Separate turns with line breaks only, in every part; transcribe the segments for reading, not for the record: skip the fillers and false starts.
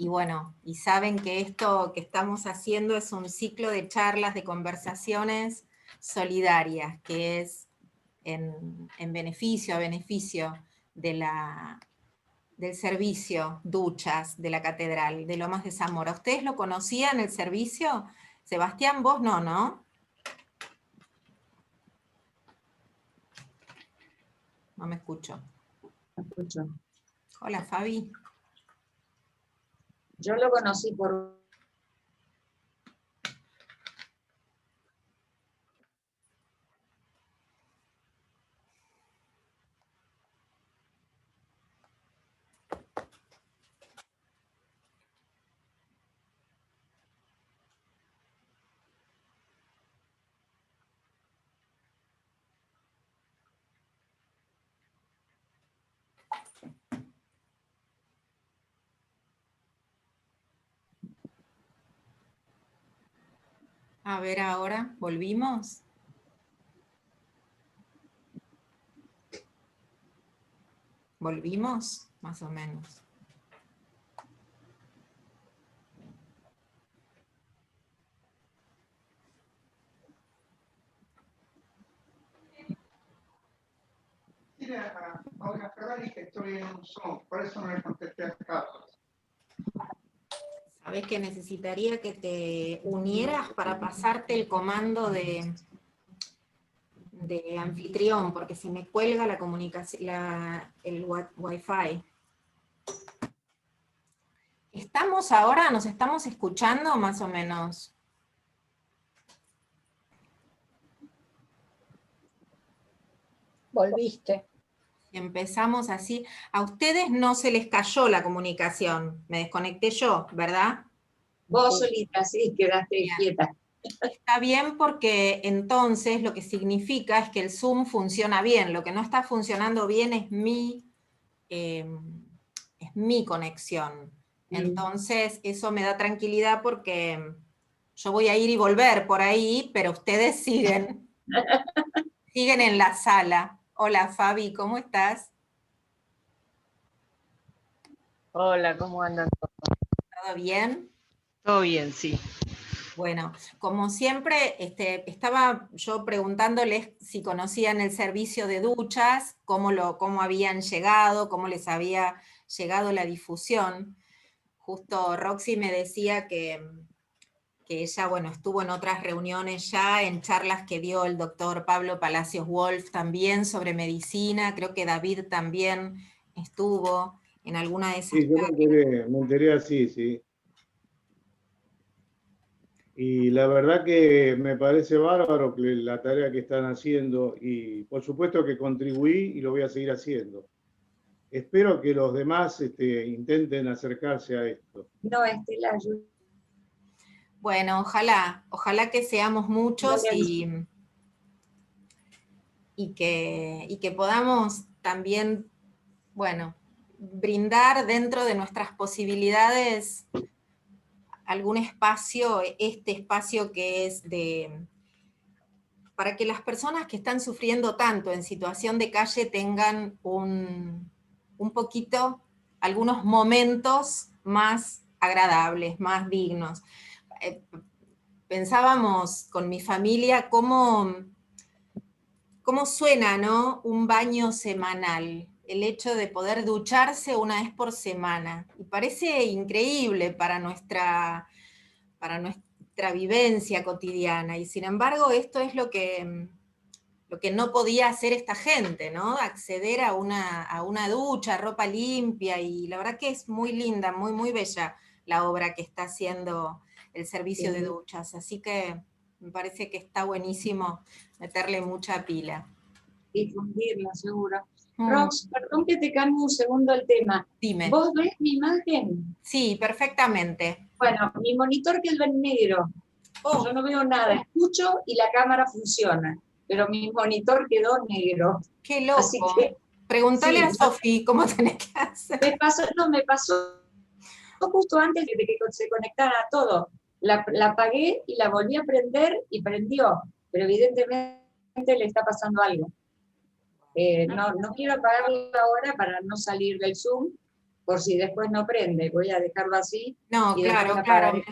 Y bueno, y saben que esto que estamos haciendo es un ciclo de charlas, de conversaciones solidarias, que es en beneficio, a beneficio de del servicio Duchas de la Catedral de Lomas de Zamora. ¿Ustedes lo conocían, el servicio? Sebastián, vos no, ¿no? No me escucho.
Me escucho.
Hola, Fabi.
Yo lo conocí por...
A ver ahora, ¿volvimos? ¿Volvimos? Más o menos.
A Olga Ferrari que estoy en un Zoom, por eso no le contesté a Carlos.
Sabés que necesitaría que te unieras para pasarte el comando de anfitrión, porque se me cuelga la comunicación, el Wi-Fi. ¿Estamos ahora? ¿Nos estamos escuchando más o menos?
Volviste.
Empezamos así. A ustedes no se les cayó la comunicación. Me desconecté yo, ¿verdad?
Vos solita, sí, quedaste
Bien.
quieta.
Está bien porque entonces lo que significa es que el Zoom funciona bien. Lo que no está funcionando bien es mi conexión. Entonces eso me da tranquilidad porque yo voy a ir y volver por ahí, pero ustedes siguen en la sala. Hola Fabi, ¿cómo estás?
Hola, ¿cómo andan?
¿Todo bien?
Todo bien, sí.
Bueno, como siempre, estaba yo preguntándoles si conocían el servicio de duchas, cómo habían llegado, cómo les había llegado la difusión. Justo Roxy me decía que ella, bueno, estuvo en otras reuniones ya, en charlas que dio el doctor Pablo Palacios Wolf también sobre medicina, creo que David también estuvo en alguna de esas
Sí, yo
charlas.
me enteré así, sí. Y la verdad que me parece bárbaro que la tarea que están haciendo y por supuesto que contribuí y lo voy a seguir haciendo. Espero que los demás intenten acercarse a esto.
No, Estela, yo...
Bueno, ojalá que seamos muchos y que podamos también, bueno, brindar dentro de nuestras posibilidades algún espacio, este espacio que es para que las personas que están sufriendo tanto en situación de calle tengan un poquito, algunos momentos más agradables, más dignos. Pensábamos con mi familia cómo suena, ¿no? Un baño semanal, el hecho de poder ducharse una vez por semana. Y parece increíble para nuestra vivencia cotidiana. Y sin embargo, esto es lo que no podía hacer esta gente, ¿no? Acceder a una ducha, ropa limpia, y la verdad que es muy linda, muy, muy bella la obra que está haciendo el servicio de duchas. Así que me parece que está buenísimo meterle mucha pila.
Difundirla, seguro. Rox, perdón que te cambie un segundo el tema.
Dime.
¿Vos ves mi imagen?
Sí, perfectamente.
Bueno, mi monitor quedó en negro.
Oh.
Yo no veo nada, escucho y la cámara funciona, pero mi monitor quedó negro.
Qué loco.
Así que,
pregúntale
sí,
a Sofi cómo tenés que hacer.
Me pasó justo antes de que se conectara todo. La apagué y la volví a prender y prendió, pero evidentemente le está pasando algo. No quiero apagarla ahora para no salir del Zoom, por si después no prende. Voy a dejarlo así.
No,
Y después
claro,
la
claro,
apagaré.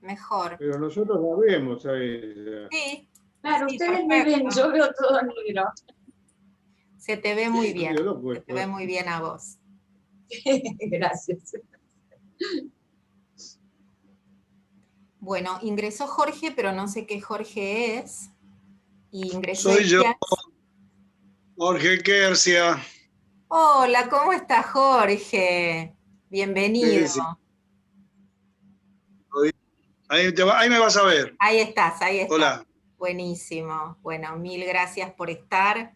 mejor.
Pero nosotros la vemos a ella.
Sí,
Claro,
sí,
ustedes me ven,
perfecto.
yo veo todo negro.
Se te ve muy
Yo
bien,
medio loco
se te
esto,
ve muy bien a vos.
Gracias.
Bueno, ingresó Jorge, pero no sé qué Jorge es. Y ingresó
Soy yo,
Elías.
Jorge Quercia.
Hola, ¿cómo estás, Jorge? Bienvenido.
Sí, ahí me vas a ver.
Ahí estás, ahí estás.
Hola.
Buenísimo. Bueno, mil gracias por estar.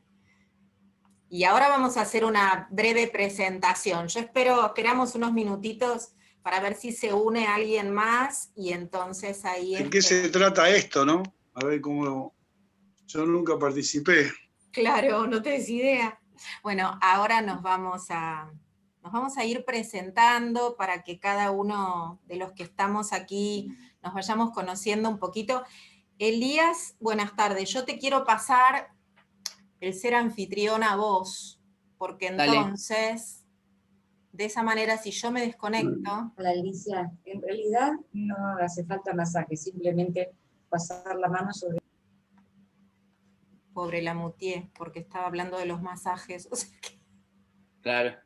Y ahora vamos a hacer una breve presentación. Esperamos unos minutitos para ver si se une alguien más y entonces ahí
¿De qué se trata esto, no? A ver cómo. Yo nunca participé.
Claro, no tenés idea. Bueno, ahora nos vamos a ir presentando para que cada uno de los que estamos aquí nos vayamos conociendo un poquito. Elías, buenas tardes. Yo te quiero pasar el ser anfitrión a vos, porque entonces, de esa manera, si yo me desconecto...
Hola, Alicia. En realidad no hace falta masaje, simplemente pasar la mano sobre...
Pobre la mutié, porque estaba hablando de los masajes. O sea que,
Claro.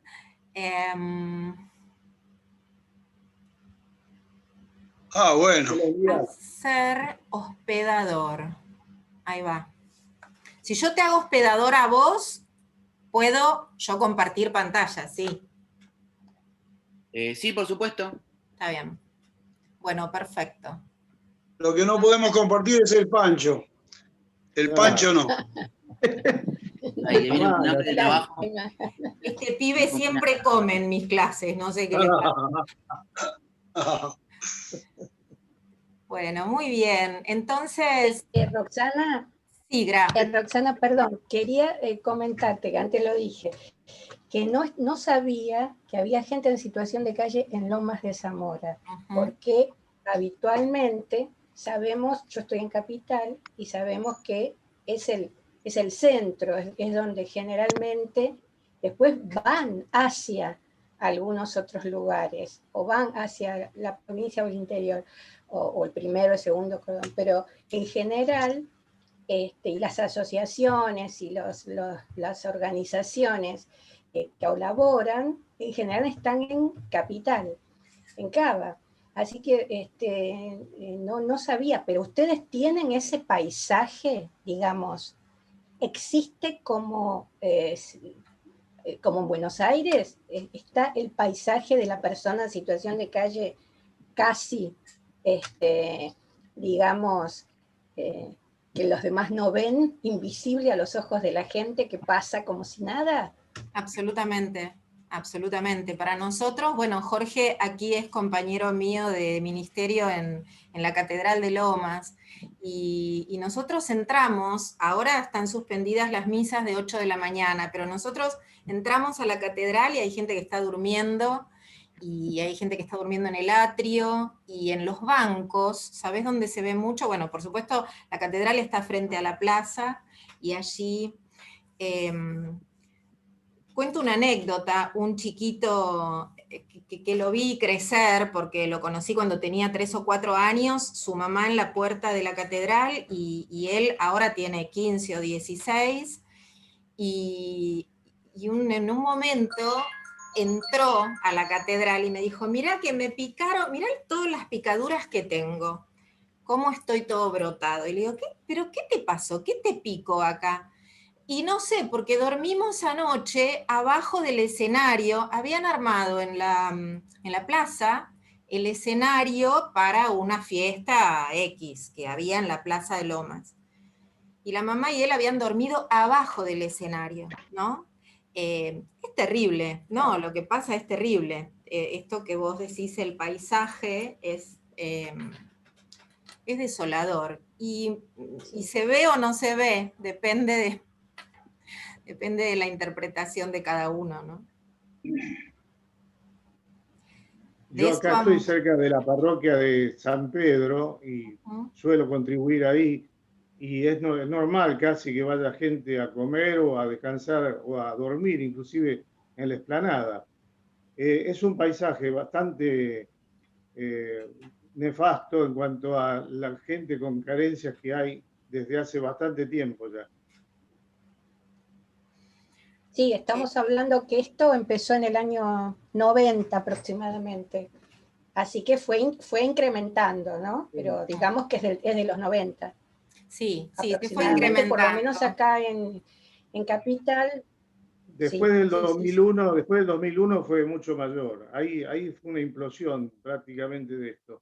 Bueno.
Ser hospedador. Ahí va. Si yo te hago hospedador a vos, puedo yo compartir pantalla, ¿sí?
Sí, por supuesto.
Está bien. Bueno, perfecto.
Lo que no podemos compartir es el pancho. El pancho no.
Ahí le viene un hambre de trabajo.
Este pibe siempre come en mis clases, no sé qué le pasa. Bueno, muy bien. Entonces...
Roxana,
sí, gracias.
Roxana, perdón, quería comentarte, que antes lo dije, que no sabía que había gente en situación de calle en Lomas de Zamora, porque habitualmente sabemos, yo estoy en Capital, y sabemos que es el centro, es donde generalmente después van hacia algunos otros lugares, o van hacia la provincia o el interior, o el primero, el segundo cordón, pero en general, y las asociaciones y las organizaciones que colaboran, en general están en Capital, en Cava. Así que no sabía, pero ustedes tienen ese paisaje, digamos, existe como en Buenos Aires, está el paisaje de la persona en situación de calle casi, digamos, que los demás no ven, invisible a los ojos de la gente, que pasa como si nada.
Absolutamente, absolutamente. Para nosotros, bueno, Jorge aquí es compañero mío de ministerio en la Catedral de Lomas, y nosotros entramos, ahora están suspendidas las misas de 8 de la mañana, pero nosotros entramos a la catedral y hay gente que está durmiendo, y hay gente que está durmiendo en el atrio y en los bancos. ¿Sabés dónde se ve mucho? Bueno, por supuesto, la catedral está frente a la plaza, y allí... cuento una anécdota. Un chiquito que lo vi crecer, porque lo conocí cuando tenía 3 o 4 años, su mamá en la puerta de la catedral, y él ahora tiene 15 o 16, y en un momento entró a la catedral y me dijo: mirá que me picaron, mirá todas las picaduras que tengo, cómo estoy todo brotado. Y le digo: ¿pero qué te pasó? ¿Qué te picó acá? Y no sé, porque dormimos anoche abajo del escenario, habían armado en la plaza el escenario para una fiesta X que había en la Plaza de Lomas. Y la mamá y él habían dormido abajo del escenario, ¿no? Es terrible, ¿no? Lo que pasa es terrible. Esto que vos decís, el paisaje, es desolador. Y se ve o no se ve, depende de la interpretación de cada uno, ¿no?
Yo acá estoy cerca de la parroquia de San Pedro y suelo contribuir ahí, y es normal casi que vaya gente a comer o a descansar o a dormir, inclusive en la explanada. Es un paisaje bastante nefasto en cuanto a la gente con carencias que hay desde hace bastante tiempo ya.
Sí, estamos hablando que esto empezó en el año 90 aproximadamente. Así que fue incrementando, ¿no? Pero digamos que es de los 90.
Sí, sí, se fue
Aproximadamente,
incrementando.
por lo menos acá en Capital.
Después
Sí,
del
sí,
2001, sí. Después del 2001 fue mucho mayor. Ahí fue una implosión prácticamente de esto.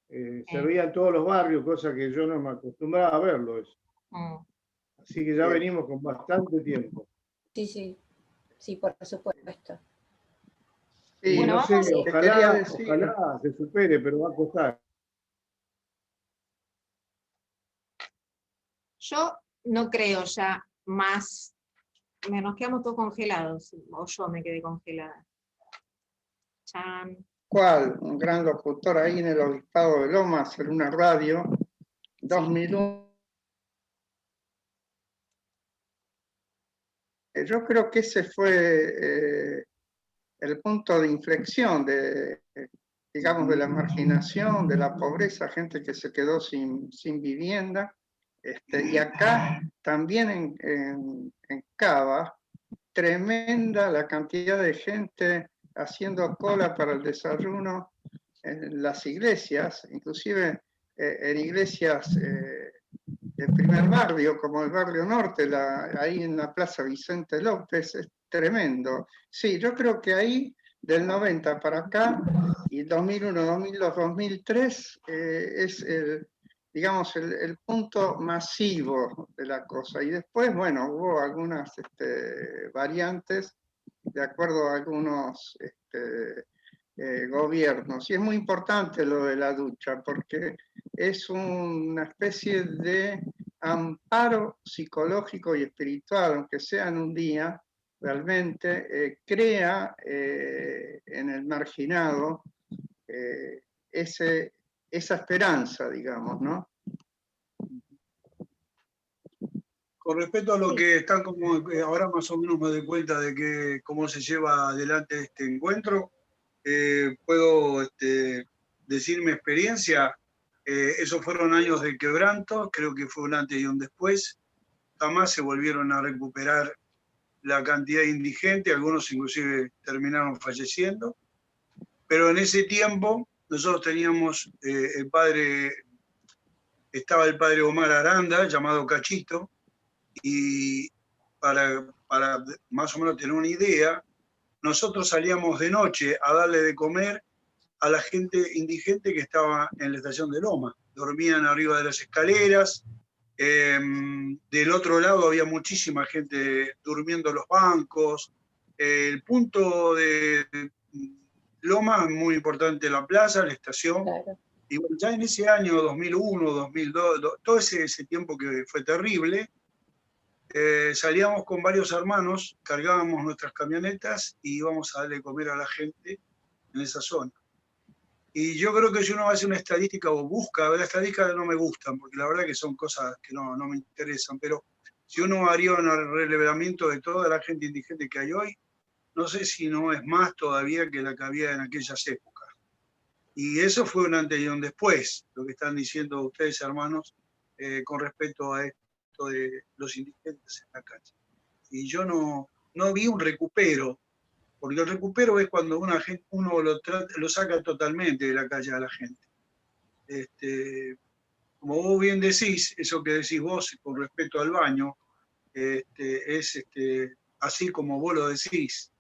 Se veía en todos los barrios, cosa que yo no me acostumbraba a verlo eso. Así que ya venimos con bastante tiempo.
Sí, sí, sí, por supuesto.
Sí,
Bueno, no sé, ojalá se supere, pero va a costar.
Yo no creo ya más, nos quedamos todos congelados, o yo me quedé congelada. Chan.
¿Cuál? Un gran locutor ahí en el Obispado de Lomas, en una radio, 2001. Yo creo que ese fue el punto de inflexión digamos, de la marginación, de la pobreza, gente que se quedó sin vivienda. Y acá también en Cava, tremenda la cantidad de gente haciendo cola para el desayuno en las iglesias, inclusive en iglesias del primer barrio, como el barrio norte, ahí en la Plaza Vicente López, es tremendo. Sí, yo creo que ahí, del 90 para acá, y 2001, 2002, 2003, es digamos, el punto masivo de la cosa. Y después, bueno, hubo algunas variantes de acuerdo a algunos gobiernos. Y es muy importante lo de la ducha, porque es una especie de amparo psicológico y espiritual, aunque sea en un día, realmente crea en el marginado esa esperanza, digamos, ¿no?
Con respecto a lo que están como, ahora más o menos me doy cuenta de que cómo se lleva adelante este encuentro, puedo decir mi experiencia, esos fueron años de quebranto, creo que fue un antes y un después, jamás se volvieron a recuperar la cantidad de indigentes, algunos inclusive terminaron falleciendo, pero en ese tiempo nosotros teníamos estaba el padre Omar Aranda, llamado Cachito, y para más o menos tener una idea, nosotros salíamos de noche a darle de comer a la gente indigente que estaba en la estación de Loma. Dormían arriba de las escaleras, del otro lado había muchísima gente durmiendo en los bancos. El punto de Loma es muy importante, la plaza, la estación. Claro. Y bueno, ya en ese año 2001, 2002, todo ese tiempo que fue terrible, salíamos con varios hermanos, cargábamos nuestras camionetas y íbamos a darle de comer a la gente en esa zona. Y yo creo que si uno hace una estadística o busca, las estadísticas no me gustan, porque la verdad que son cosas que no me interesan, pero si uno haría un relevamiento de toda la gente indigente que hay hoy, no sé si no es más todavía que la que había en aquellas épocas. Y eso fue un antes y un después, lo que están diciendo ustedes, hermanos, con respecto a esto de los indigentes en la calle. Y yo no vi un recupero, porque el recupero es cuando uno lo saca totalmente de la calle a la gente. Como vos bien decís, eso que decís vos con respecto al baño, es así como vos lo decís,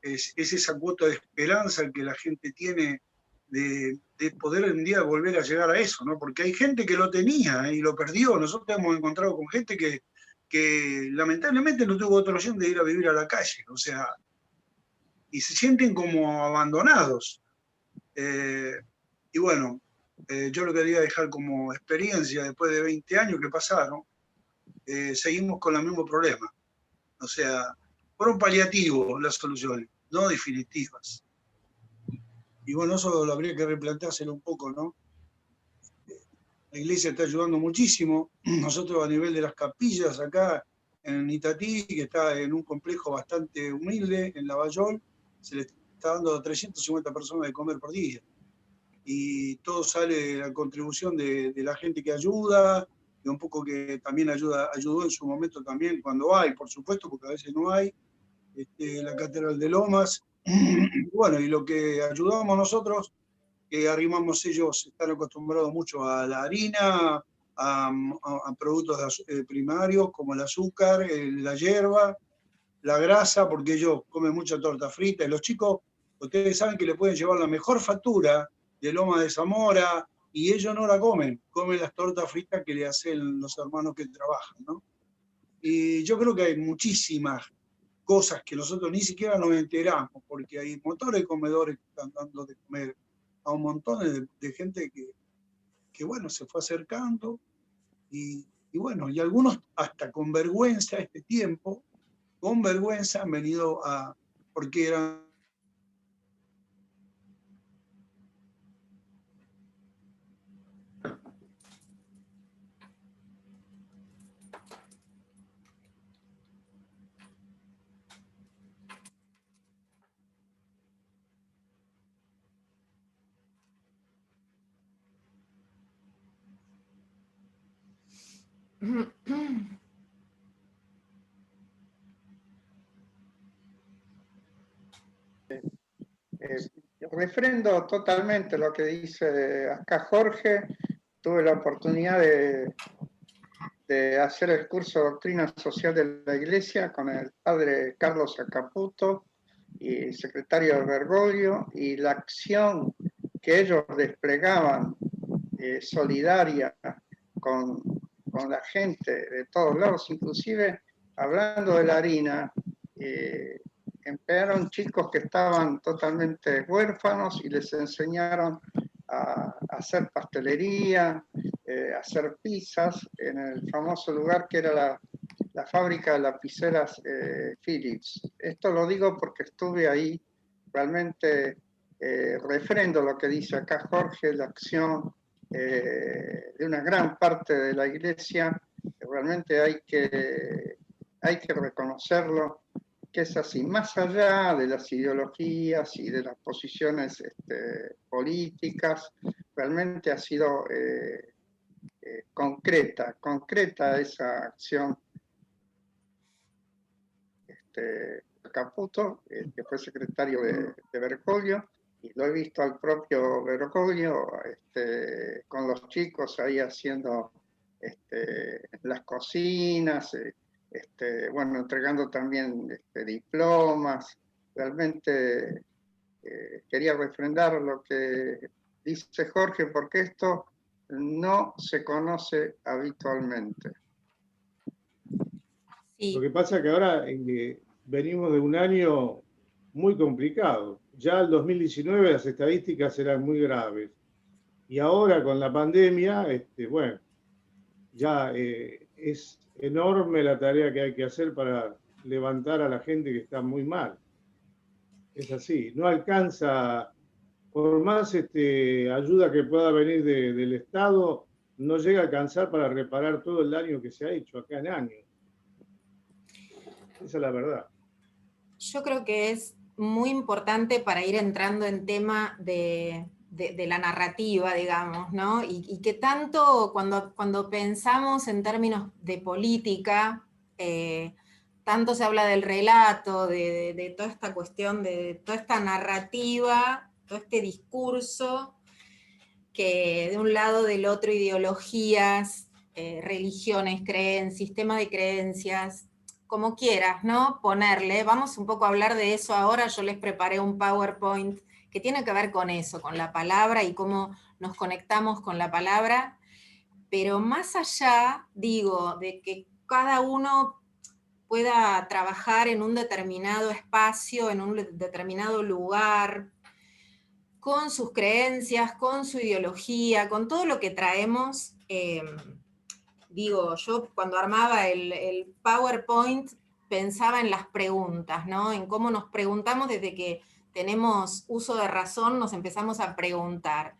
es esa cuota de esperanza que la gente tiene de poder un día volver a llegar a eso, ¿no? Porque hay gente que lo tenía y lo perdió. Nosotros hemos encontrado con gente que lamentablemente no tuvo otra opción de ir a vivir a la calle, o sea, y se sienten como abandonados. Y bueno, yo lo quería dejar como experiencia después de 20 años que pasaron, seguimos con el mismo problema. O sea, fueron paliativos las soluciones, no definitivas. Y bueno, eso lo habría que replanteárselo un poco, ¿no? La iglesia está ayudando muchísimo. Nosotros a nivel de las capillas acá en Itatí, que está en un complejo bastante humilde, en Lavallol, se le está está dando a 350 personas de comer por día. Y todo sale de la contribución de la gente que ayuda, y un poco que también ayudó en su momento también cuando hay, por supuesto, porque a veces no hay, la Catedral de Lomas. Bueno, y lo que ayudamos nosotros, que arrimamos, ellos están acostumbrados mucho a la harina, a productos primarios como el azúcar, la hierba, la grasa, porque ellos comen mucha torta frita, y los chicos, ustedes saben que le pueden llevar la mejor factura de Loma de Zamora, y ellos no la comen las tortas fritas que le hacen los hermanos que trabajan, ¿no? Y yo creo que hay muchísimas cosas que nosotros ni siquiera nos enteramos, porque hay montones de comedores que están dando de comer a un montón de gente que, bueno, se fue acercando, y bueno, y algunos hasta con vergüenza a este tiempo, con vergüenza han venido porque eran...
Refrendo totalmente lo que dice acá Jorge. Tuve la oportunidad de hacer el curso de Doctrina Social de la Iglesia con el padre Carlos Acaputo y secretario de Bergoglio, y la acción que ellos desplegaban solidaria con la gente de todos lados, inclusive hablando de la harina, empezaron chicos que estaban totalmente huérfanos y les enseñaron a hacer pastelería, a hacer pizzas en el famoso lugar que era la fábrica de lapiceras Philips. Esto lo digo porque estuve ahí. Realmente refrendo lo que dice acá Jorge, la acción de una gran parte de la iglesia. Realmente hay que reconocerlo, que es así, más allá de las ideologías y de las posiciones políticas. Realmente ha sido concreta esa acción. Caputo, que fue secretario de Bergoglio, y lo he visto al propio Bergoglio con los chicos ahí haciendo las cocinas, bueno, entregando también diplomas. Realmente quería refrendar lo que dice Jorge, porque esto no se conoce habitualmente.
Sí.
Lo que pasa es que ahora venimos de un año muy complicado. Ya el 2019 las estadísticas eran muy graves. Y ahora con la pandemia, bueno, ya es enorme la tarea que hay que hacer para levantar a la gente que está muy mal. Es así, no alcanza, por más ayuda que pueda venir del Estado, no llega a alcanzar para reparar todo el daño que se ha hecho acá en años. Esa es la verdad.
Yo creo que es muy importante para ir entrando en tema de la narrativa, digamos, ¿no? Y que tanto cuando pensamos en términos de política, tanto se habla del relato, de toda esta cuestión, de toda esta narrativa, todo este discurso, que de un lado, del otro, ideologías, religiones, sistema de creencias, como quieras, ¿no? Ponerle. Vamos un poco a hablar de eso ahora. Yo les preparé un PowerPoint que tiene que ver con eso, con la palabra y cómo nos conectamos con la palabra. Pero más allá, digo, de que cada uno pueda trabajar en un determinado espacio, en un determinado lugar, con sus creencias, con su ideología, con todo lo que traemos. Digo, yo cuando armaba el PowerPoint pensaba en las preguntas, ¿no? En cómo nos preguntamos desde que tenemos uso de razón, nos empezamos a preguntar.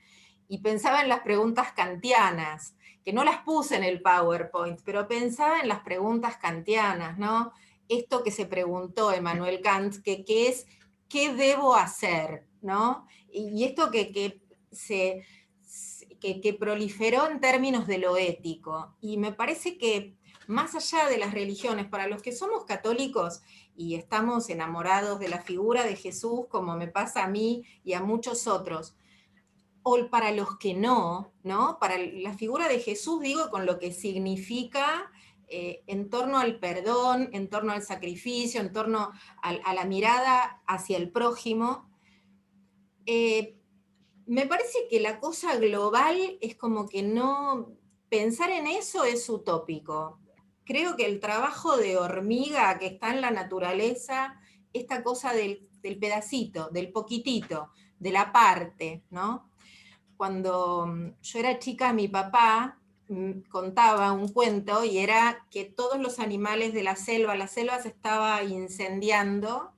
Y pensaba en las preguntas kantianas, que no las puse en el PowerPoint, pero pensaba en las preguntas kantianas, ¿no? Esto que se preguntó Emmanuel Kant, que es ¿qué debo hacer? ¿No? Y esto que proliferó en términos de lo ético. Y me parece que más allá de las religiones, para los que somos católicos y estamos enamorados de la figura de Jesús, como me pasa a mí y a muchos otros, o para los que no, ¿no? Para la figura de Jesús, digo, con lo que significa en torno al perdón, en torno al sacrificio, en torno a la mirada hacia el prójimo, me parece que la cosa global es como que no, pensar en eso es utópico. Creo que el trabajo de hormiga que está en la naturaleza, esta cosa del pedacito, del poquitito, de la parte, ¿no? Cuando yo era chica, mi papá contaba un cuento y era que todos los animales de la selva se estaba incendiando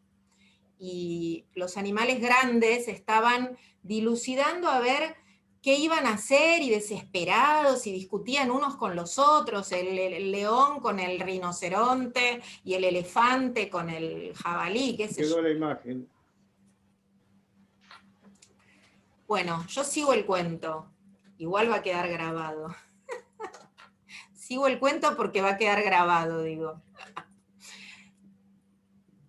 y los animales grandes estaban dilucidando a ver qué iban a hacer y desesperados y discutían unos con los otros, el león con el rinoceronte y el elefante con el jabalí, qué sé yo.
Quedó la imagen.
Bueno, yo sigo el cuento, igual va a quedar grabado. Sigo el cuento porque va a quedar grabado, digo.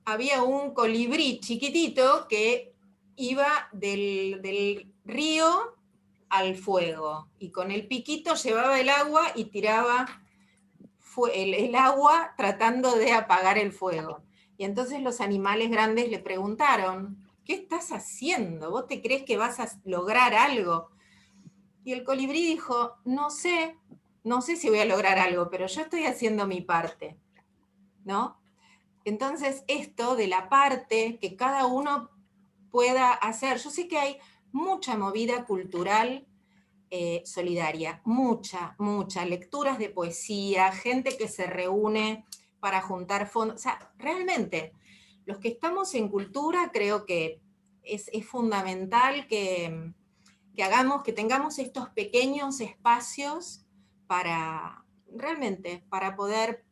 Había un colibrí chiquitito que iba del río al fuego, y con el piquito llevaba el agua y tiraba el agua tratando de apagar el fuego. Y entonces los animales grandes le preguntaron, ¿qué estás haciendo? ¿Vos te crees que vas a lograr algo? Y el colibrí dijo, no sé si voy a lograr algo, pero yo estoy haciendo mi parte, ¿no? Entonces, esto de la parte que cada uno pueda hacer, yo sé que hay mucha movida cultural solidaria, mucha, lecturas de poesía, gente que se reúne para juntar fondos, o sea, realmente, los que estamos en cultura creo que es fundamental que hagamos, que tengamos estos pequeños espacios para, realmente, para poder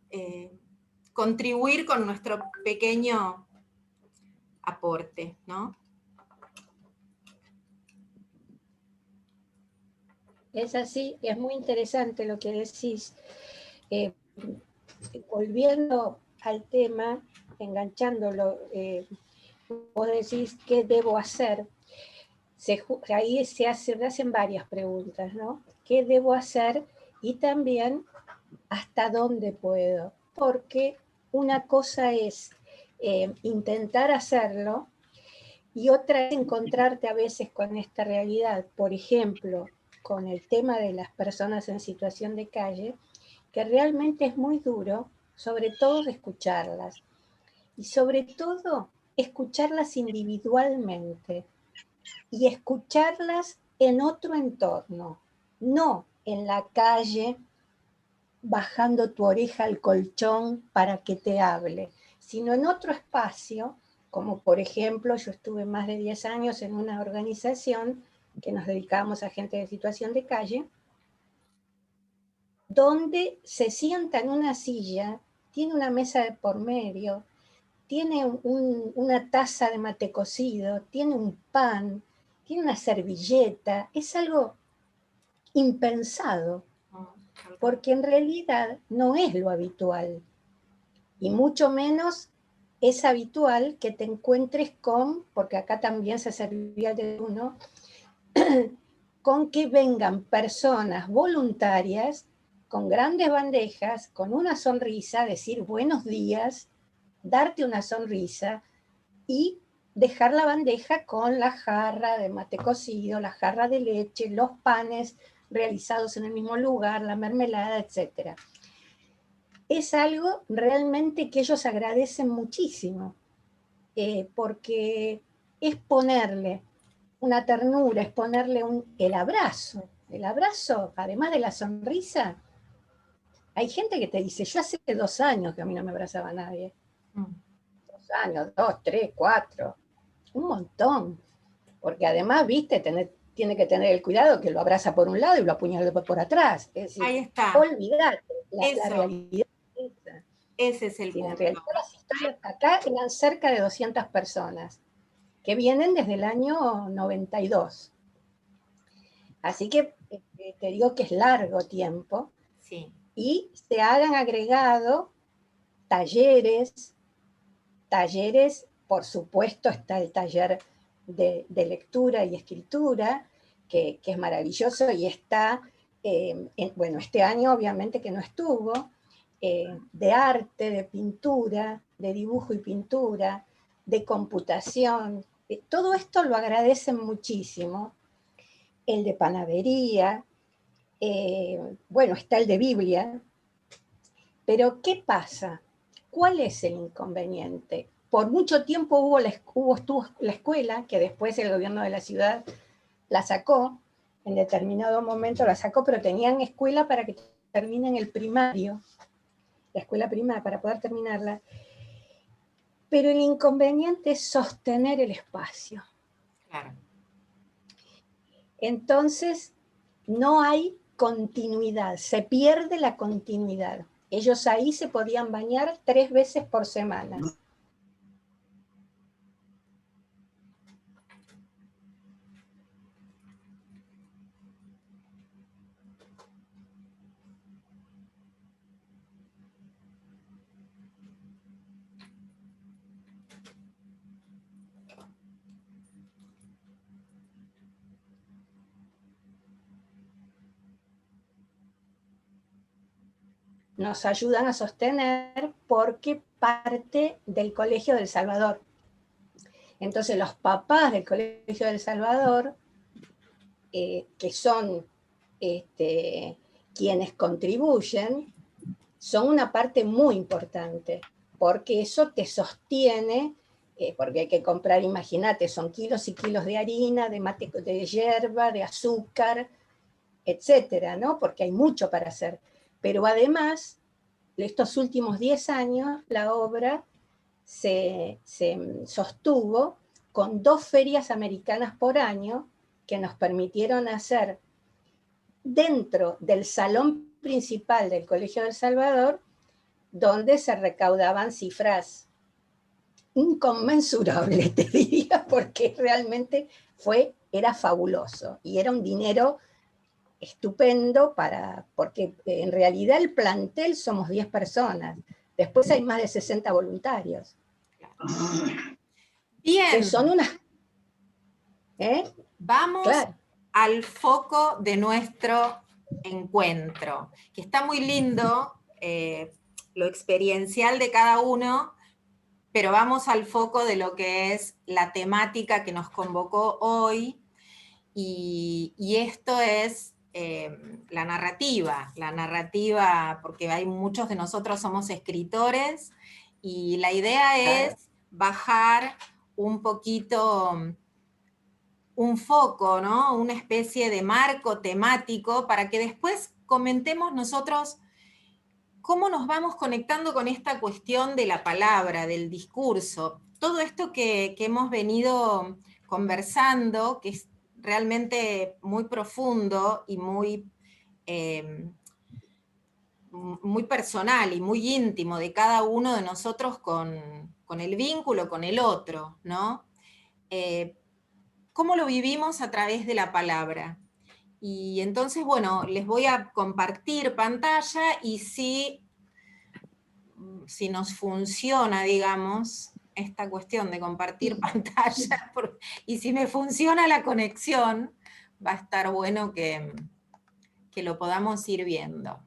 contribuir con nuestro pequeño aporte, ¿no?
Es así, es muy interesante lo que decís. Volviendo al tema, enganchándolo, vos decís, ¿qué debo hacer? Ahí se hacen varias preguntas, ¿no? ¿Qué debo hacer? Y también, ¿hasta dónde puedo? Porque una cosa es intentar hacerlo y otra es encontrarte a veces con esta realidad. Por ejemplo, con el tema de las personas en situación de calle, que realmente es muy duro, sobre todo escucharlas. Y sobre todo, escucharlas individualmente y escucharlas en otro entorno, no en la calle bajando tu oreja al colchón para que te hable, sino en otro espacio, como por ejemplo, yo estuve más de 10 años en una organización que nos dedicábamos a gente de situación de calle, donde se sienta en una silla, tiene una mesa de por medio, tiene una taza de mate cocido, tiene un pan, tiene una servilleta, es algo impensado, porque en realidad no es lo habitual, y mucho menos es habitual que te encuentres con, porque acá también se servía de uno, con que vengan personas voluntarias con grandes bandejas, con una sonrisa, decir buenos días, darte una sonrisa y dejar la bandeja con la jarra de mate cocido, la jarra de leche, los panes realizados en el mismo lugar, la mermelada, etc. Es algo realmente que ellos agradecen muchísimo, porque es ponerle una ternura, es ponerle el abrazo. El abrazo, además de la sonrisa, hay gente que te dice, yo hace 2 años que a mí no me abrazaba nadie. 2 años, 2, 3, 4, un montón. Porque además, viste, tiene que tener el cuidado que lo abraza por un lado y lo apuñala por atrás. Es decir,
ahí está.
Olvídate, la realidad es esa.
Ese es el punto.
En realidad las historias acá eran cerca de 200 personas. que vienen desde el año 92. Así que te digo que es largo tiempo.
Sí.
Y se han agregado talleres, por supuesto está el taller de lectura y escritura, que es maravilloso y está, bueno, este año obviamente que no estuvo, de arte, de pintura, de dibujo y pintura, de computación. Todo esto lo agradecen muchísimo. El de panadería, bueno, está el de Biblia. Pero ¿qué pasa? ¿Cuál es el inconveniente? Por mucho tiempo estuvo la escuela, que después el gobierno de la ciudad la sacó, en determinado momento la sacó, pero tenían escuela para que terminen el primario, la escuela primaria, para poder terminarla. Pero el inconveniente es sostener el espacio.
Claro.
Entonces, no hay continuidad, se pierde la continuidad. Ellos ahí se podían bañar 3 veces por semana. Nos ayudan a sostener porque parte del Colegio del Salvador. Entonces los papás del Colegio del Salvador, que son quienes contribuyen, son una parte muy importante, porque eso te sostiene, porque hay que comprar, imagínate, son kilos y kilos de harina, de hierba, de azúcar, etcétera, ¿no? Porque hay mucho para hacer. Pero además, estos últimos 10 años, la obra se sostuvo con 2 ferias americanas por año que nos permitieron hacer dentro del salón principal del Colegio del Salvador, donde se recaudaban cifras inconmensurables, te diría, porque realmente era fabuloso y era un dinero estupendo porque en realidad el plantel somos 10 personas, después hay más de 60 voluntarios.
Bien.
Que son unas...
Vamos
claro.
al foco de nuestro encuentro, que está muy lindo, lo experiencial de cada uno, pero vamos al foco de lo que es la temática que nos convocó hoy, y esto es la narrativa, porque hay muchos de nosotros somos escritores, y la idea es bajar un poquito un foco, ¿no? Una especie de marco temático para que después comentemos nosotros cómo nos vamos conectando con esta cuestión de la palabra, del discurso. Todo esto que hemos venido conversando, que es realmente muy profundo y muy personal y muy íntimo de cada uno de nosotros con el vínculo con el otro, ¿no? ¿Cómo lo vivimos a través de la palabra? Y entonces, bueno, les voy a compartir pantalla y si nos funciona, digamos, esta cuestión de compartir pantalla, y si me funciona la conexión, va a estar bueno que lo podamos ir viendo.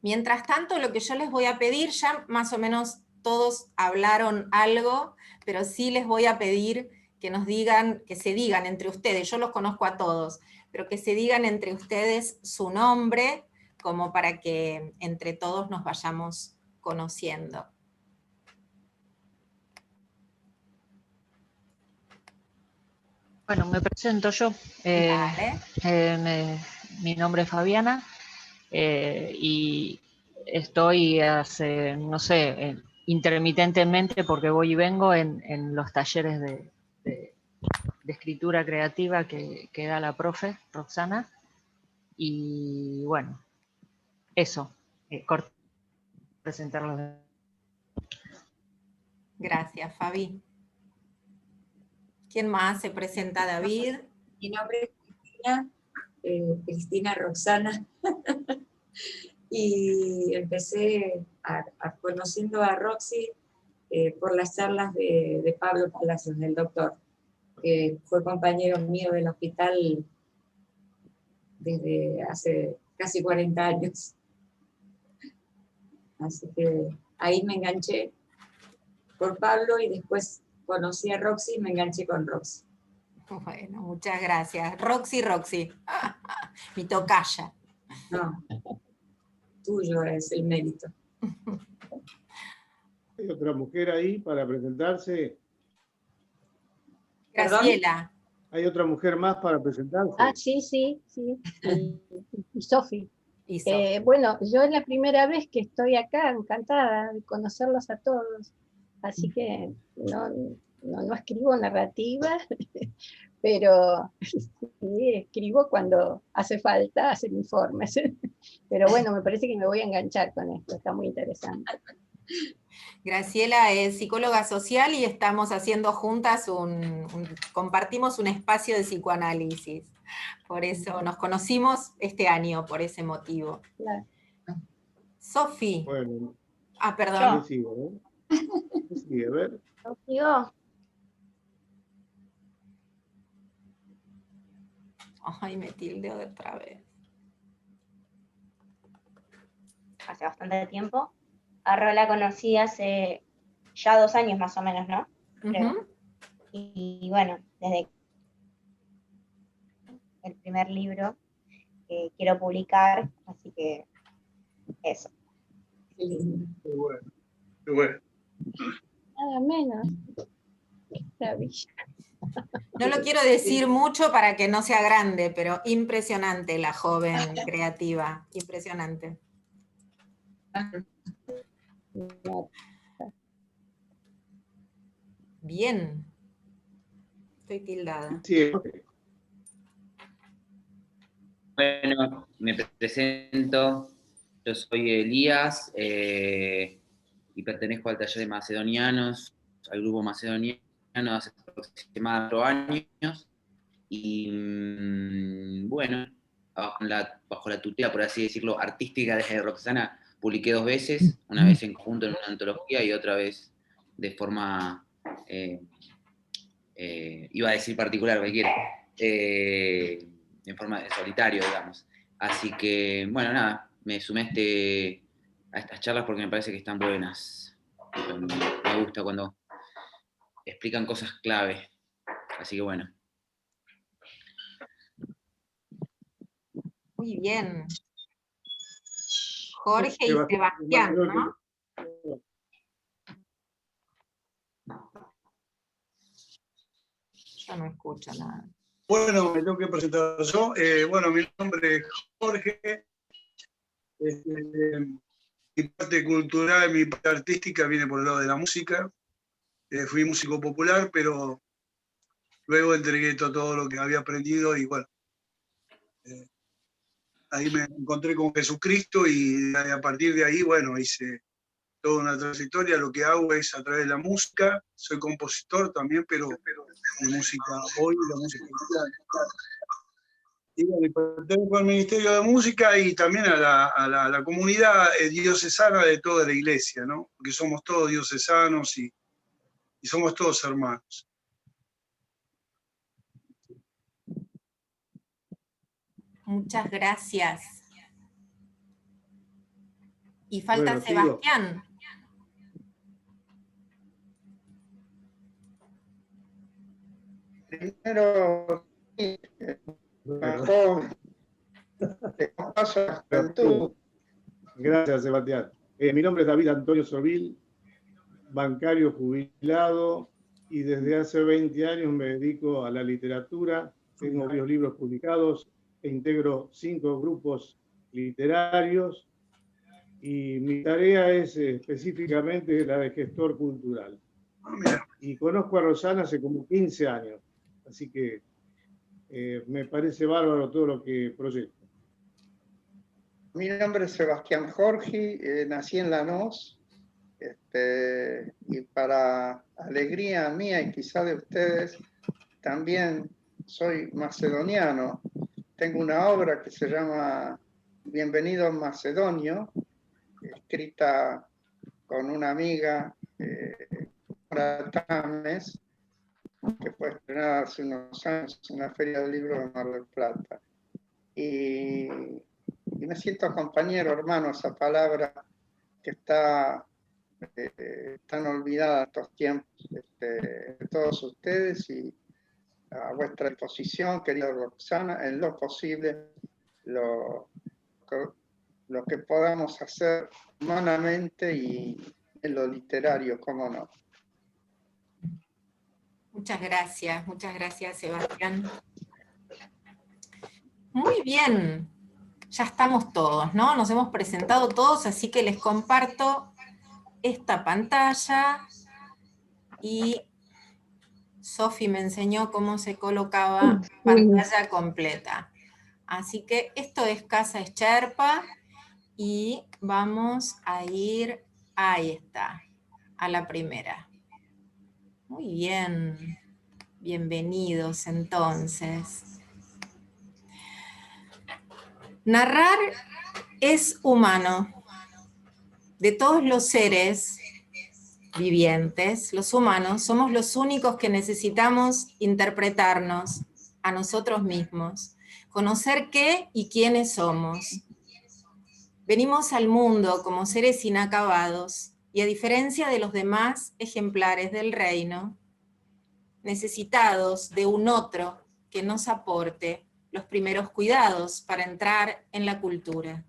Mientras tanto, lo que yo les voy a pedir, ya más o menos todos hablaron algo, pero sí les voy a pedir que nos digan, que se digan entre ustedes, yo los conozco a todos, pero que se digan entre ustedes su nombre, como para que entre todos nos vayamos conociendo.
Bueno, me presento yo. Mi nombre es Fabiana y estoy hace, no sé, intermitentemente, porque voy y vengo en los talleres de escritura creativa que da la profe Roxana. Y bueno, eso, corto presentarlos.
Gracias, Fabi. ¿Quién más se presenta, David?
Mi nombre es Cristina, Cristina Roxana, y empecé conociendo a Roxy por las charlas de Pablo Palacios, del doctor, que fue compañero mío del hospital desde hace casi 40 años. Así que ahí me enganché por Pablo y después conocí a Roxy y me enganché con Roxy.
Bueno, muchas gracias. Roxy. Mi tocaya.
No, tuyo es el mérito.
¿Hay otra mujer ahí para presentarse?
Graciela.
¿Hay otra mujer más para presentarse?
Ah, sí. Y Sofi. Bueno, yo es la primera vez que estoy acá, encantada de conocerlos a todos. Así que no escribo narrativa, pero sí, escribo cuando hace falta hacer informes. Pero bueno, me parece que me voy a enganchar con esto, está muy interesante.
Graciela es psicóloga social y estamos haciendo juntas compartimos un espacio de psicoanálisis. Por eso nos conocimos este año, por ese motivo.
Claro.
Sofi.
Bueno.
Perdón.
Sigo, ¿no? Sí, a ver.
Sigo.
Ay, me tilde otra vez.
Hace bastante tiempo. A Ro la conocí hace ya 2 años más o menos, ¿no? Creo. Y bueno, desde el primer libro que quiero publicar, así que eso.
Qué lindo.
Qué bueno.
Nada menos. Maravilla.
No lo quiero decir mucho para que no sea grande, pero impresionante la joven creativa, impresionante. Bien. Estoy tildada.
Sí.
Bueno, me presento. Yo soy Elías y pertenezco al taller de macedonianos, al grupo macedoniano hace aproximadamente 4 años. Y bueno, bajo la tutela, por así decirlo, artística de Roxana, publiqué 2 veces, una vez en conjunto en una antología y otra vez de forma, iba a decir particular, cualquiera, en forma de solitario, digamos. Así que, bueno, nada, me sumé a estas charlas porque me parece que están buenas. Me gusta cuando explican cosas clave. Así que bueno.
Muy bien. Jorge y Sebastián, ¿no? Yo no escucho nada.
Bueno, me tengo que presentar yo. Bueno, mi nombre es Jorge. Mi parte cultural, mi parte artística viene por el lado de la música. Fui músico popular, pero luego entregué todo lo que había aprendido y bueno, ahí me encontré con Jesucristo y a partir de ahí, bueno, hice toda una trayectoria. Lo que hago es a través de la música, soy compositor también, pero de música hoy, la música popular. Y bueno, pertenezco al Ministerio de Música y también a la comunidad diocesana de toda la iglesia, ¿no? Porque somos todos diocesanos y somos todos hermanos.
Muchas gracias. Y falta
Bueno,
Sebastián.
Primero, joven, te paso la juventud.
Gracias, Sebastián. Mi nombre es David Antonio Sorbil, bancario jubilado, y desde hace 20 años me dedico a la literatura. Tengo varios libros publicados e integro 5 grupos literarios, y mi tarea es específicamente la de gestor cultural. Y conozco a Rosana hace como 15 años, así que me parece bárbaro todo lo que proyecta.
Mi nombre es Sebastián Jorge, nací en Lanús, y para alegría mía y quizá de ustedes, también soy macedoniano. Tengo una obra que se llama Bienvenido Macedonio, escrita con una amiga, Nora Tames, que fue estrenada hace unos años en la Feria del Libro de Mar del Plata. Y me siento compañero, hermano, esa palabra que está tan olvidada estos tiempos, de todos ustedes, y a vuestra disposición, querida Roxana, en lo posible, lo que podamos hacer humanamente y en lo literario, cómo no.
Muchas gracias, Sebastián. Muy bien, ya estamos todos, ¿no? Nos hemos presentado todos, así que les comparto esta pantalla y Sofi me enseñó cómo se colocaba pantalla completa. Así que esto es Casa Escherpa y vamos a ir, ahí está, a la primera. Muy bien, bienvenidos entonces. Narrar es humano. De todos los seres vivientes, los humanos, somos los únicos que necesitamos interpretarnos a nosotros mismos, conocer qué y quiénes somos. Venimos al mundo como seres inacabados y a diferencia de los demás ejemplares del reino, necesitados de un otro que nos aporte los primeros cuidados para entrar en la cultura.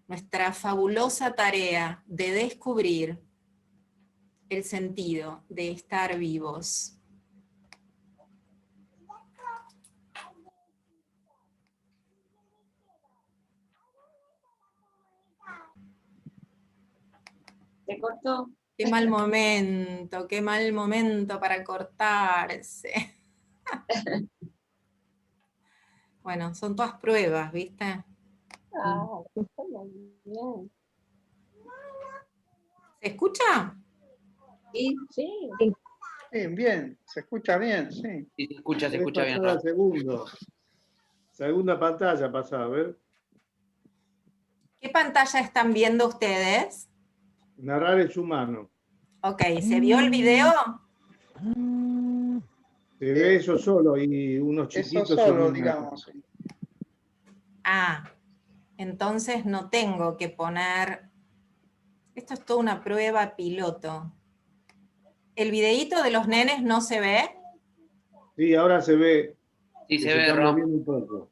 Nuestra fabulosa tarea de descubrir el sentido de estar vivos.
¿Se cortó?
Qué mal momento para cortarse. Bueno, son todas pruebas, ¿viste?
Ah, está muy bien.
¿Se escucha?
Sí,
Sí.
Bien, bien, se escucha bien, sí.
Sí, se escucha bien.
Pasar al segundo. Segunda pantalla, pasá, a ver.
¿Qué pantalla están viendo ustedes?
Narrar es humano.
Ok, ¿se vio el video?
Se ve eso solo y unos chiquitos.
Eso solo, digamos. Sí.
Ah, entonces no tengo que poner... Esto es toda una prueba piloto. ¿El videíto de los nenes no se ve?
Sí, ahora se ve.
Sí, se ve,
está
Rom.
moviendo un poco.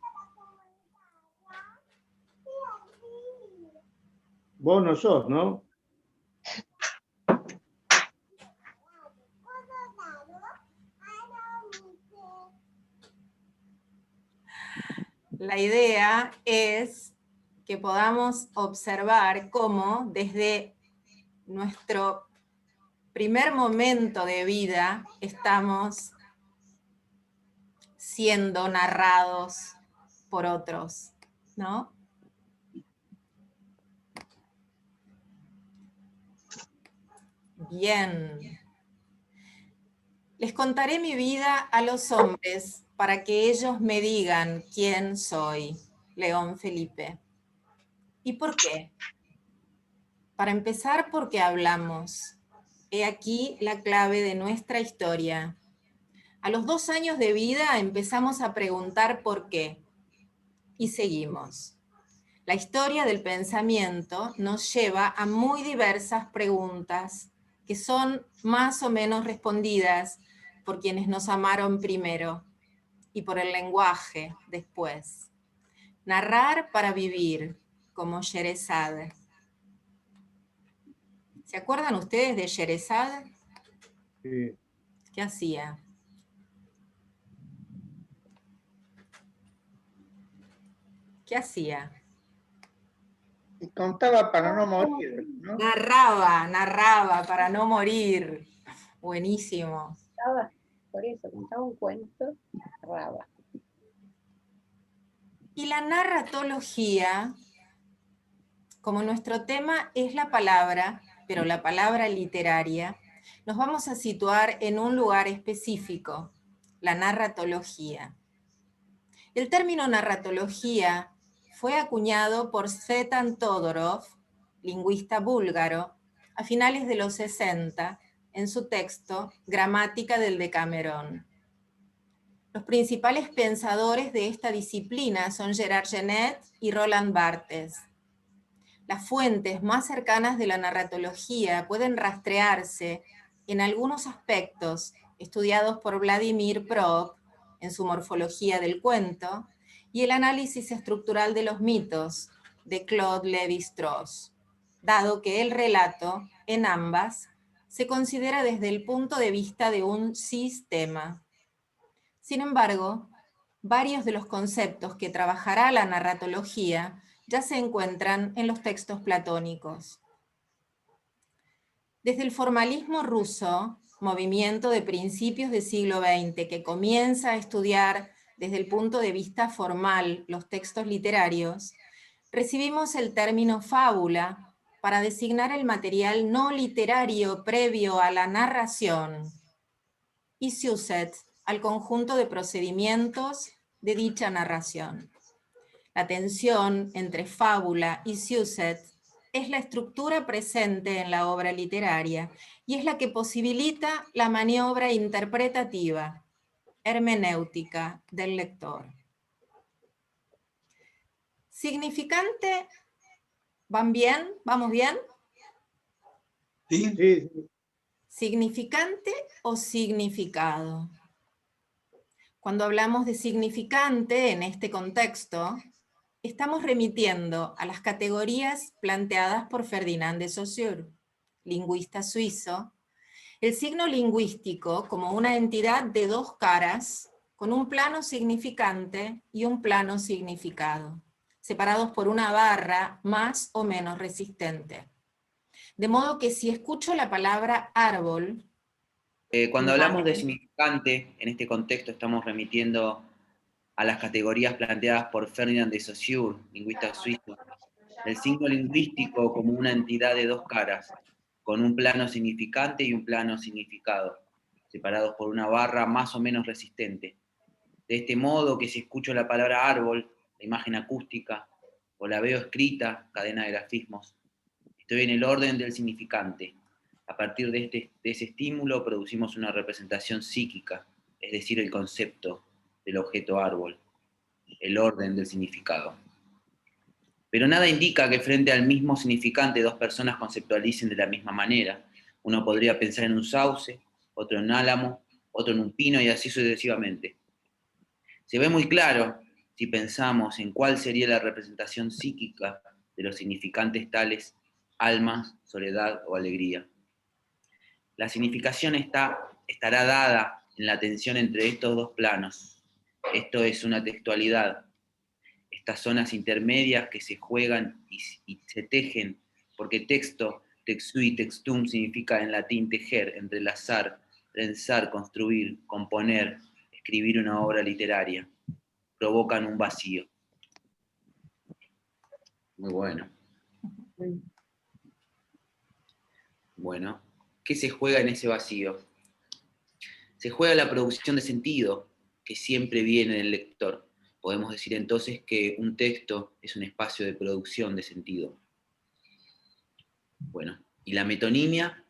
Vos no sos, ¿no?
La idea es que podamos observar cómo desde nuestro primer momento de vida estamos siendo narrados por otros, ¿no? Bien. Les contaré mi vida a los hombres para que ellos me digan quién soy, León Felipe. ¿Y por qué? Para empezar, porque hablamos. He aquí la clave de nuestra historia. A los 2 años de vida empezamos a preguntar por qué. Y seguimos. La historia del pensamiento nos lleva a muy diversas preguntas que son más o menos respondidas por quienes nos amaron primero y por el lenguaje después. Narrar para vivir, como Sherezade. ¿Se acuerdan ustedes de Sherezade?
Sí.
¿Qué hacía? ¿Qué hacía?
Y contaba para no morir, ¿no?
Narraba para no morir. Buenísimo.
Por eso, contaba un cuento, narraba.
Y la narratología, como nuestro tema es la palabra, pero la palabra literaria, nos vamos a situar en un lugar específico, la narratología. El término narratología fue acuñado por Tzvetan Todorov, lingüista búlgaro, a finales de los 60, en su texto Gramática del Decamerón. Los principales pensadores de esta disciplina son Gerard Genette y Roland Barthes. Las fuentes más cercanas de la narratología pueden rastrearse en algunos aspectos estudiados por Vladimir Prop en su Morfología del cuento y el análisis estructural de los mitos de Claude Lévi-Strauss, dado que el relato, en ambas, se considera desde el punto de vista de un sistema. Sin embargo, varios de los conceptos que trabajará la narratología ya se encuentran en los textos platónicos. Desde el formalismo ruso, movimiento de principios del siglo XX que comienza a estudiar desde el punto de vista formal los textos literarios, recibimos el término fábula para designar el material no literario previo a la narración, y Siuset al conjunto de procedimientos de dicha narración. La tensión entre fábula y Siuset es la estructura presente en la obra literaria y es la que posibilita la maniobra interpretativa, hermenéutica del lector. Significante, ¿van bien? ¿Vamos bien?
¿Sí?
Sí,
¿Significante o significado? Cuando hablamos de significante en este contexto, estamos remitiendo a las categorías planteadas por Ferdinand de Saussure, lingüista suizo, el signo lingüístico como una entidad de dos caras, con un plano significante y un plano significado, separados por una barra más o menos resistente. De modo que si escucho la palabra árbol...
Cuando hablamos de significante, en este contexto estamos remitiendo a las categorías planteadas por Ferdinand de Saussure, lingüista suizo, el signo lingüístico como una entidad de dos caras, con un plano significante y un plano significado, separados por una barra más o menos resistente. De este modo que si escucho la palabra árbol, la imagen acústica, o la veo escrita, cadena de grafismos, estoy en el orden del significante. A partir de ese estímulo producimos una representación psíquica, es decir, el concepto del objeto árbol, el orden del significado. Pero nada indica que frente al mismo significante dos personas conceptualicen de la misma manera. Uno podría pensar en un sauce, otro en un álamo, otro en un pino y así sucesivamente. Se ve muy claro si pensamos en cuál sería la representación psíquica de los significantes tales alma, soledad o alegría. La significación estará dada en la tensión entre estos dos planos. Esto es una textualidad. Estas zonas intermedias que se juegan y se tejen, porque texto, textui, textum significa en latín tejer, entrelazar, trenzar, construir, componer, escribir una obra literaria. Provocan un vacío. Muy bueno. Bueno, ¿qué se juega en ese vacío? Se juega la producción de sentido, que siempre viene en el lector. Podemos decir entonces que un texto es un espacio de producción de sentido. Bueno, ¿y la metonimia?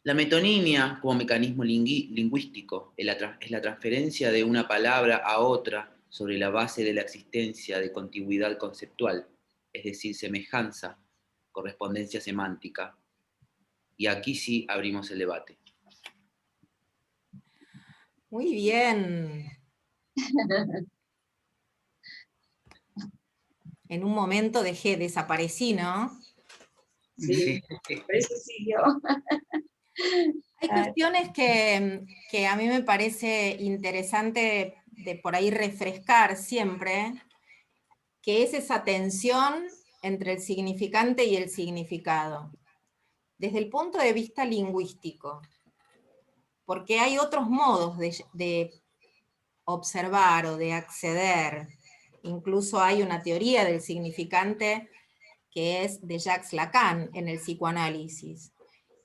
La metonimia, como mecanismo lingüístico, es la transferencia de una palabra a otra sobre la base de la existencia de contigüidad conceptual, es decir, semejanza, correspondencia semántica. Y aquí sí abrimos el debate.
Muy bien. En un momento desaparecí, ¿no?
Sí, por eso siguió.
Hay cuestiones que a mí me parece interesante de por ahí refrescar siempre, que es esa tensión entre el significante y el significado. Desde el punto de vista lingüístico, porque hay otros modos de observar o de acceder. Incluso hay una teoría del significante que es de Jacques Lacan en el psicoanálisis.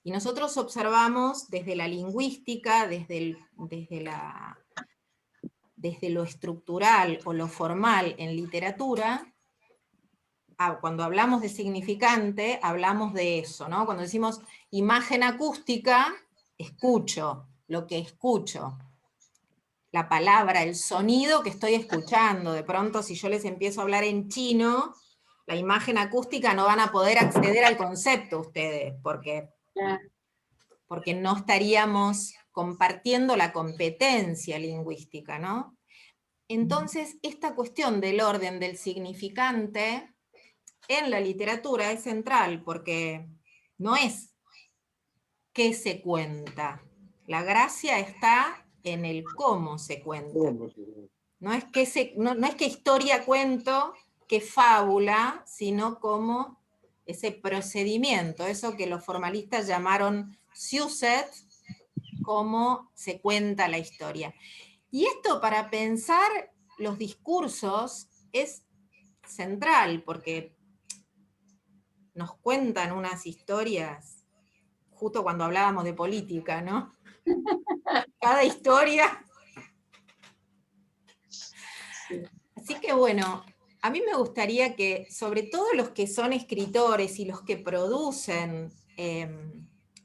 Y nosotros observamos desde la lingüística, desde lo estructural o lo formal en literatura, cuando hablamos de significante, hablamos de eso, ¿no? Cuando decimos imagen acústica, escucho, lo que escucho. La palabra, el sonido que estoy escuchando. De pronto, si yo les empiezo a hablar en chino, la imagen acústica no van a poder acceder al concepto ustedes, porque no estaríamos compartiendo la competencia lingüística, ¿no? Entonces, esta cuestión del orden del significante en la literatura es central, porque no es qué se cuenta. La gracia está en el cómo se cuenta. No es que historia cuento, qué fábula, sino como ese procedimiento, eso que los formalistas llamaron Siuset, cómo se cuenta la historia. Y esto para pensar los discursos es central, porque nos cuentan unas historias, justo cuando hablábamos de política, ¿no? Cada historia. Así que bueno, a mí me gustaría que, sobre todo los que son escritores y los que producen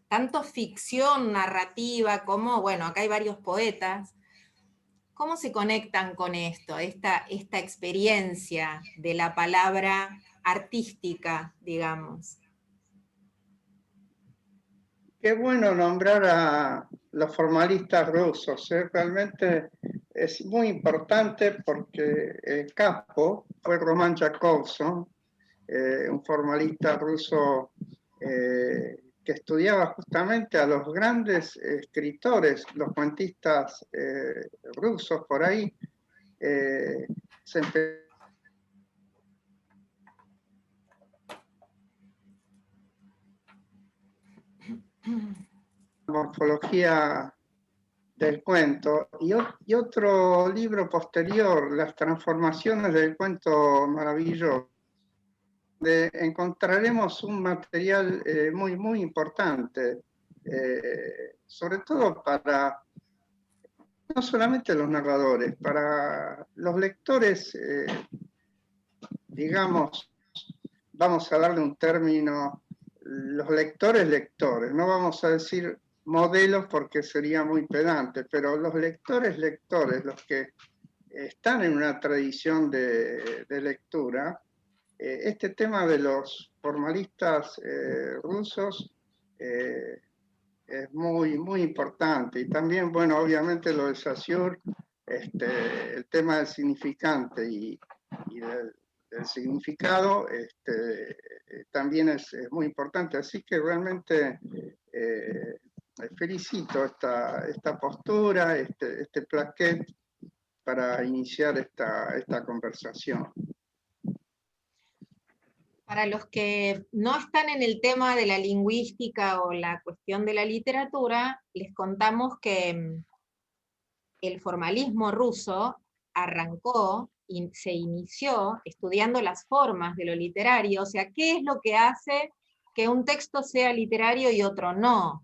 tanto ficción narrativa como, bueno, acá hay varios poetas, ¿cómo se conectan con esto, esta experiencia de la palabra artística, digamos?
Qué bueno nombrar a los formalistas rusos, realmente es muy importante porque Capo fue Roman Jakobson, un formalista ruso que estudiaba justamente a los grandes escritores, los cuentistas rusos por ahí. Se empezó morfología del cuento, y otro libro posterior, Las transformaciones del cuento maravilloso, donde encontraremos un material muy, muy importante, sobre todo para no solamente los narradores, para los lectores, digamos, vamos a darle un término, los lectores, no vamos a decir modelos porque sería muy pedante, pero los lectores, los que están en una tradición de lectura, este tema de los formalistas rusos es muy, muy importante. Y también, bueno, obviamente lo de Saussure, el tema del significante y del significado también es muy importante. Así que realmente felicito esta postura, este plaquet para iniciar esta conversación.
Para los que no están en el tema de la lingüística o la cuestión de la literatura, les contamos que el formalismo ruso arrancó y se inició estudiando las formas de lo literario, o sea, ¿qué es lo que hace que un texto sea literario y otro no?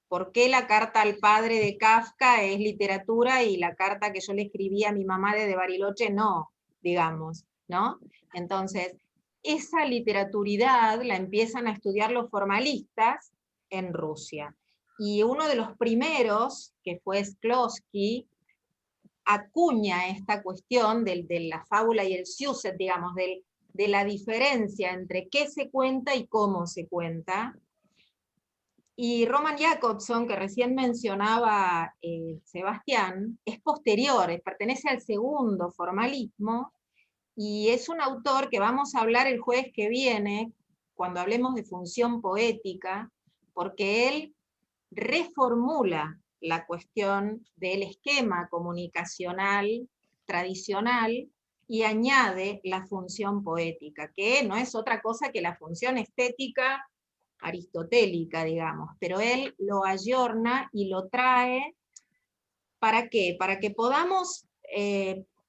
¿Por qué la carta al padre de Kafka es literatura y la carta que yo le escribí a mi mamá de Bariloche no, digamos, ¿no? Entonces, esa literaturidad la empiezan a estudiar los formalistas en Rusia. Y uno de los primeros, que fue Shklovsky, acuña esta cuestión de la fábula y el siuset, digamos, de la diferencia entre qué se cuenta y cómo se cuenta. Y Roman Jakobson, que recién mencionaba Sebastián, es posterior, pertenece al segundo formalismo, y es un autor que vamos a hablar el jueves que viene, cuando hablemos de función poética, porque él reformula la cuestión del esquema comunicacional tradicional y añade la función poética, que no es otra cosa que la función estética aristotélica, digamos, pero él lo ayorna y lo trae, ¿para qué? Para que podamos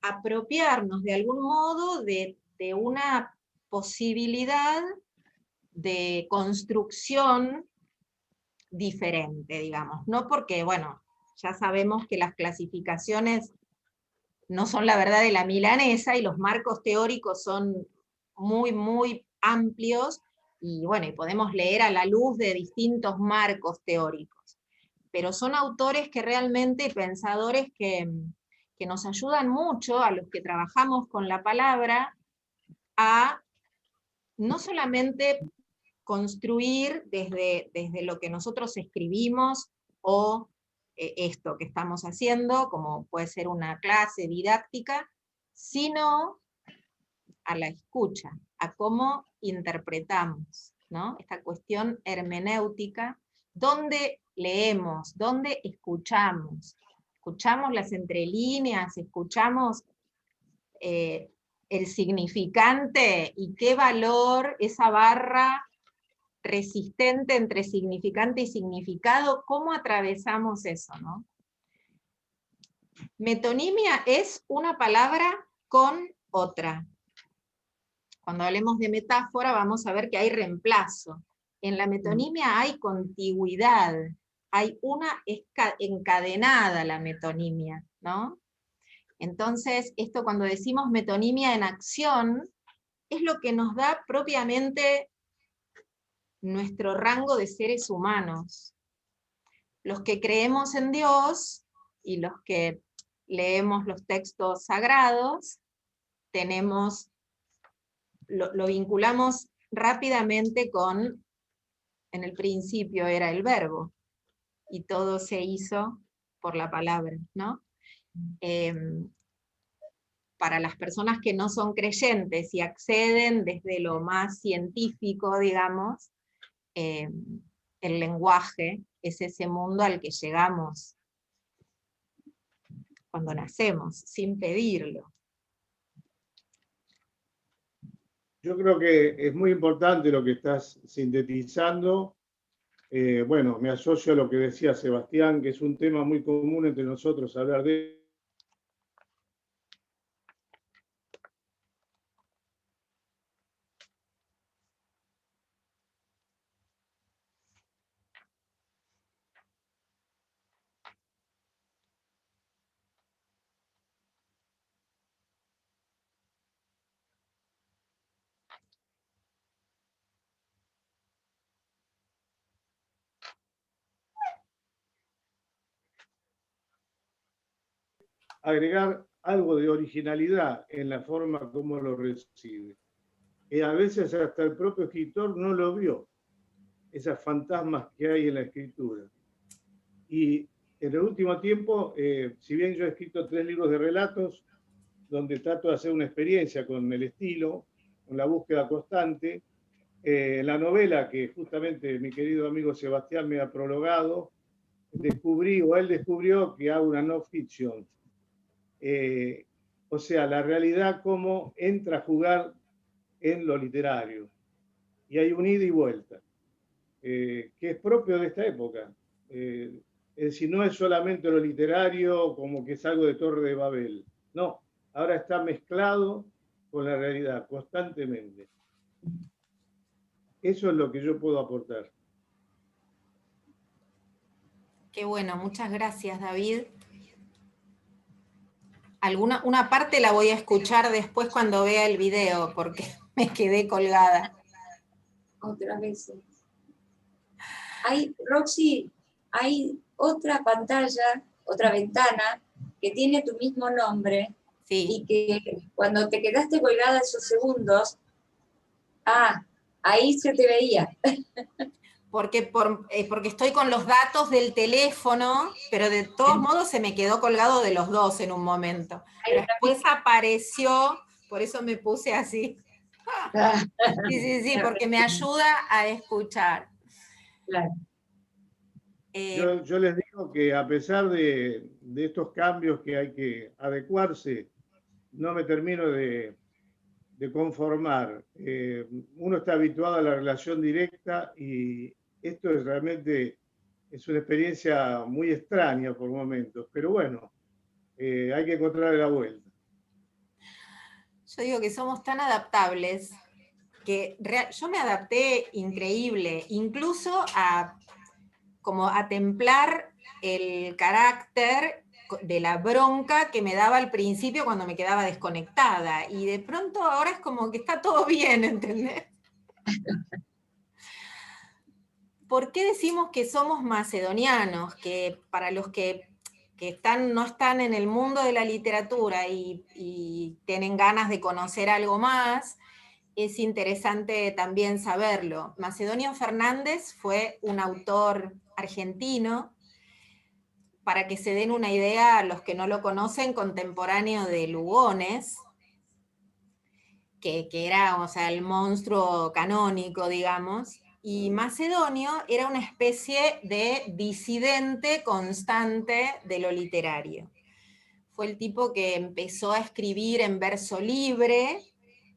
apropiarnos de algún modo de una posibilidad de construcción diferente, digamos. No porque, bueno, ya sabemos que las clasificaciones no son la verdad de la milanesa y los marcos teóricos son muy, muy amplios y bueno, y podemos leer a la luz de distintos marcos teóricos. Pero son autores que realmente, pensadores que nos ayudan mucho a los que trabajamos con la palabra a no solamente construir desde lo que nosotros escribimos o esto que estamos haciendo, como puede ser una clase didáctica, sino a la escucha, a cómo interpretamos, ¿no? Esta cuestión hermenéutica, dónde leemos, dónde escuchamos. Escuchamos las entrelíneas, escuchamos el significante y qué valor esa barra resistente entre significante y significado, ¿cómo atravesamos eso, no? Metonimia es una palabra con otra. Cuando hablemos de metáfora vamos a ver que hay reemplazo. En la metonimia hay contigüidad, hay una encadenada la metonimia, ¿no? Entonces, esto cuando decimos metonimia en acción, es lo que nos da propiamente nuestro rango de seres humanos. Los que creemos en Dios y los que leemos los textos sagrados, lo vinculamos rápidamente con, en el principio era el verbo, y todo se hizo por la palabra, ¿no? Para las personas que no son creyentes y acceden desde lo más científico, digamos, el lenguaje es ese mundo al que llegamos cuando nacemos, sin pedirlo.
Yo creo que es muy importante lo que estás sintetizando. Bueno, me asocio a lo que decía Sebastián, que es un tema muy común entre nosotros hablar de agregar algo de originalidad en la forma como lo recibe. A veces hasta el propio escritor no lo vio, esas fantasmas que hay en la escritura. Y en el último tiempo, si bien yo he escrito 3 libros de relatos, donde trato de hacer una experiencia con el estilo, con la búsqueda constante, la novela que justamente mi querido amigo Sebastián me ha prologado, él descubrió que hago una no fiction. O sea, la realidad cómo entra a jugar en lo literario. Y hay un ida y vuelta, que es propio de esta época. Es decir, no es solamente lo literario como que es algo de Torre de Babel. No, ahora está mezclado con la realidad constantemente. Eso es lo que yo puedo aportar.
Qué bueno, muchas gracias, David. Una parte la voy a escuchar después cuando vea el video, porque me quedé colgada.
Otras veces. Roxy, hay otra pantalla, otra ventana, que tiene tu mismo nombre,
sí.
Y que cuando te quedaste colgada esos segundos, ahí se te veía.
Porque estoy con los datos del teléfono, pero de todos modos se me quedó colgado de los dos en un momento. Pero después apareció, por eso me puse así. Sí, porque me ayuda a escuchar.
Claro.
Yo les digo que a pesar de estos cambios que hay que adecuarse, no me termino de conformar. Uno está habituado a la relación directa y esto es realmente una experiencia muy extraña por momentos, pero bueno, hay que encontrar la vuelta.
Yo digo que somos tan adaptables que yo me adapté increíble, incluso a como a templar el carácter de la bronca que me daba al principio cuando me quedaba desconectada. Y de pronto ahora es como que está todo bien, ¿entendés? ¿Por qué decimos que somos macedonianos? Que para los que no están en el mundo de la literatura y tienen ganas de conocer algo más, es interesante también saberlo. Macedonio Fernández fue un autor argentino, para que se den una idea a los que no lo conocen, contemporáneo de Lugones, que era, o sea, el monstruo canónico, digamos, y Macedonio era una especie de disidente constante de lo literario. Fue el tipo que empezó a escribir en verso libre,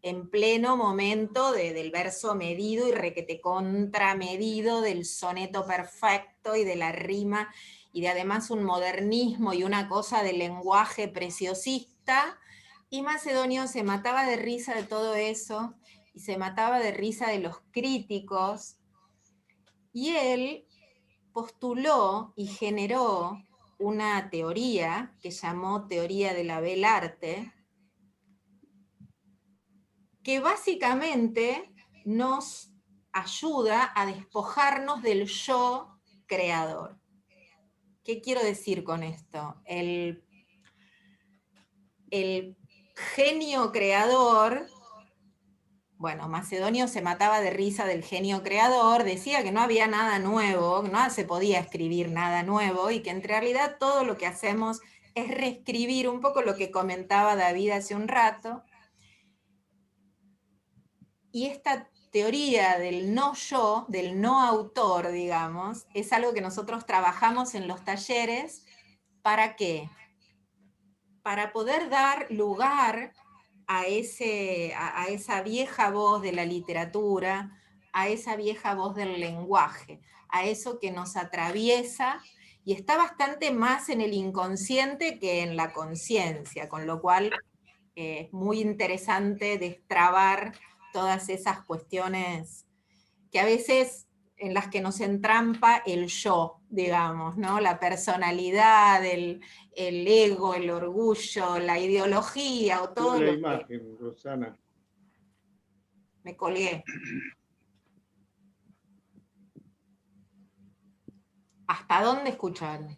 en pleno momento del verso medido y requete contramedido, del soneto perfecto y de la rima, y de además un modernismo y una cosa de lenguaje preciosista, y Macedonio se mataba de risa de todo eso, y se mataba de risa de los críticos, y él postuló y generó una teoría que llamó teoría de la bel arte, que básicamente nos ayuda a despojarnos del yo creador. ¿Qué quiero decir con esto? El genio creador, bueno, Macedonio se mataba de risa del genio creador, decía que no había nada nuevo, no se podía escribir nada nuevo, y que en realidad todo lo que hacemos es reescribir un poco lo que comentaba David hace un rato. Y esta teoría del no yo, del no autor, digamos, es algo que nosotros trabajamos en los talleres. ¿Para qué? Para poder dar lugar a esa vieja voz de la literatura, a esa vieja voz del lenguaje, a eso que nos atraviesa y está bastante más en el inconsciente que en la conciencia, con lo cual es muy interesante destrabar todas esas cuestiones que a veces en las que nos entrampa el yo, digamos, ¿no? La personalidad, el ego, el orgullo, la ideología o todo
la
lo
imagen,
que...
Rosana.
Me colgué. ¿Hasta dónde escucharon?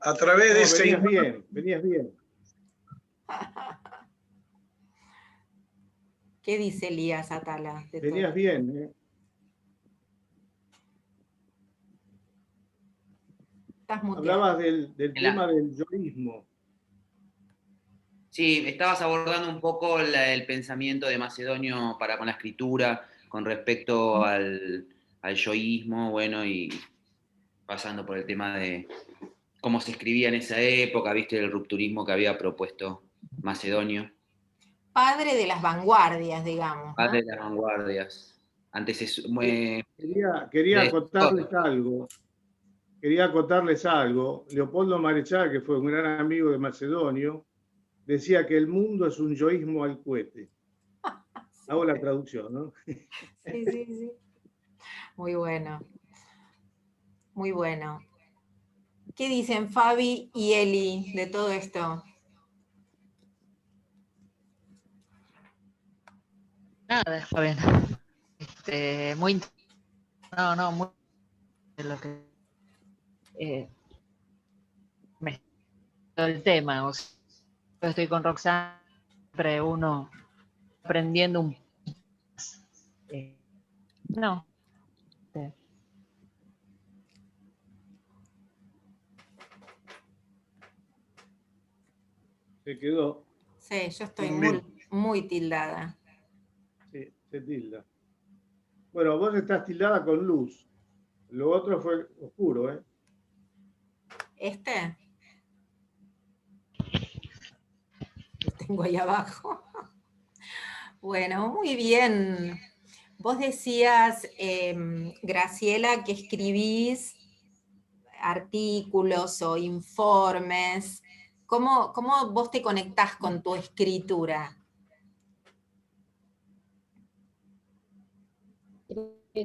A través de ese...
Venías bien, venías bien.
¿Qué dice Elías Atala?
Venías bien, ¿eh?
Estás muteado.
Hablabas del tema del yoísmo.
Sí, estabas abordando un poco el pensamiento de Macedonio con la escritura, con respecto al yoísmo, bueno, y pasando por el tema de cómo se escribía en esa época, viste, el rupturismo que había propuesto Macedonio.
Padre de las vanguardias, digamos, ¿no?
Padre de las vanguardias. Antes
Quería acotarles algo. Quería acotarles algo. Leopoldo Marechal, que fue un gran amigo de Macedonio, decía que el mundo es un yoísmo al cohete. Hago la traducción, ¿no?
Sí. Muy bueno. Muy bueno. ¿Qué dicen Fabi y Eli de todo esto?
Nada, está bien. Muy de lo que el tema. O sea, yo estoy con Roxana, siempre uno aprendiendo un no.
Se quedó.
Sí, yo estoy muy tildada.
Sí, se tilda. Bueno, vos estás tildada con luz. Lo otro fue oscuro, ¿eh?
Lo tengo ahí abajo. Bueno, muy bien. Vos decías, Graciela, que escribís artículos o informes. ¿Cómo vos te conectás con tu escritura?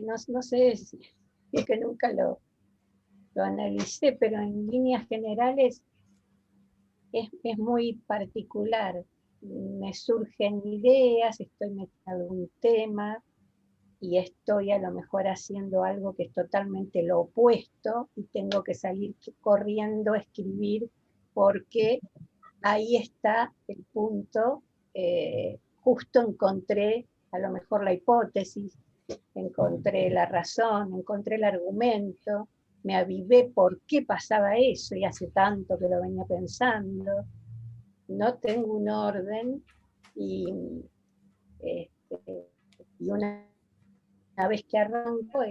no sé, es que nunca lo analicé, pero en líneas generales es muy particular. Me surgen ideas, estoy metiendo algún tema y estoy a lo mejor haciendo algo que es totalmente lo opuesto y tengo que salir corriendo a escribir porque ahí está el punto, justo encontré a lo mejor la hipótesis, encontré la razón, encontré el argumento, me avivé por qué pasaba eso y hace tanto que lo venía pensando, no tengo un orden y una vez que arranco,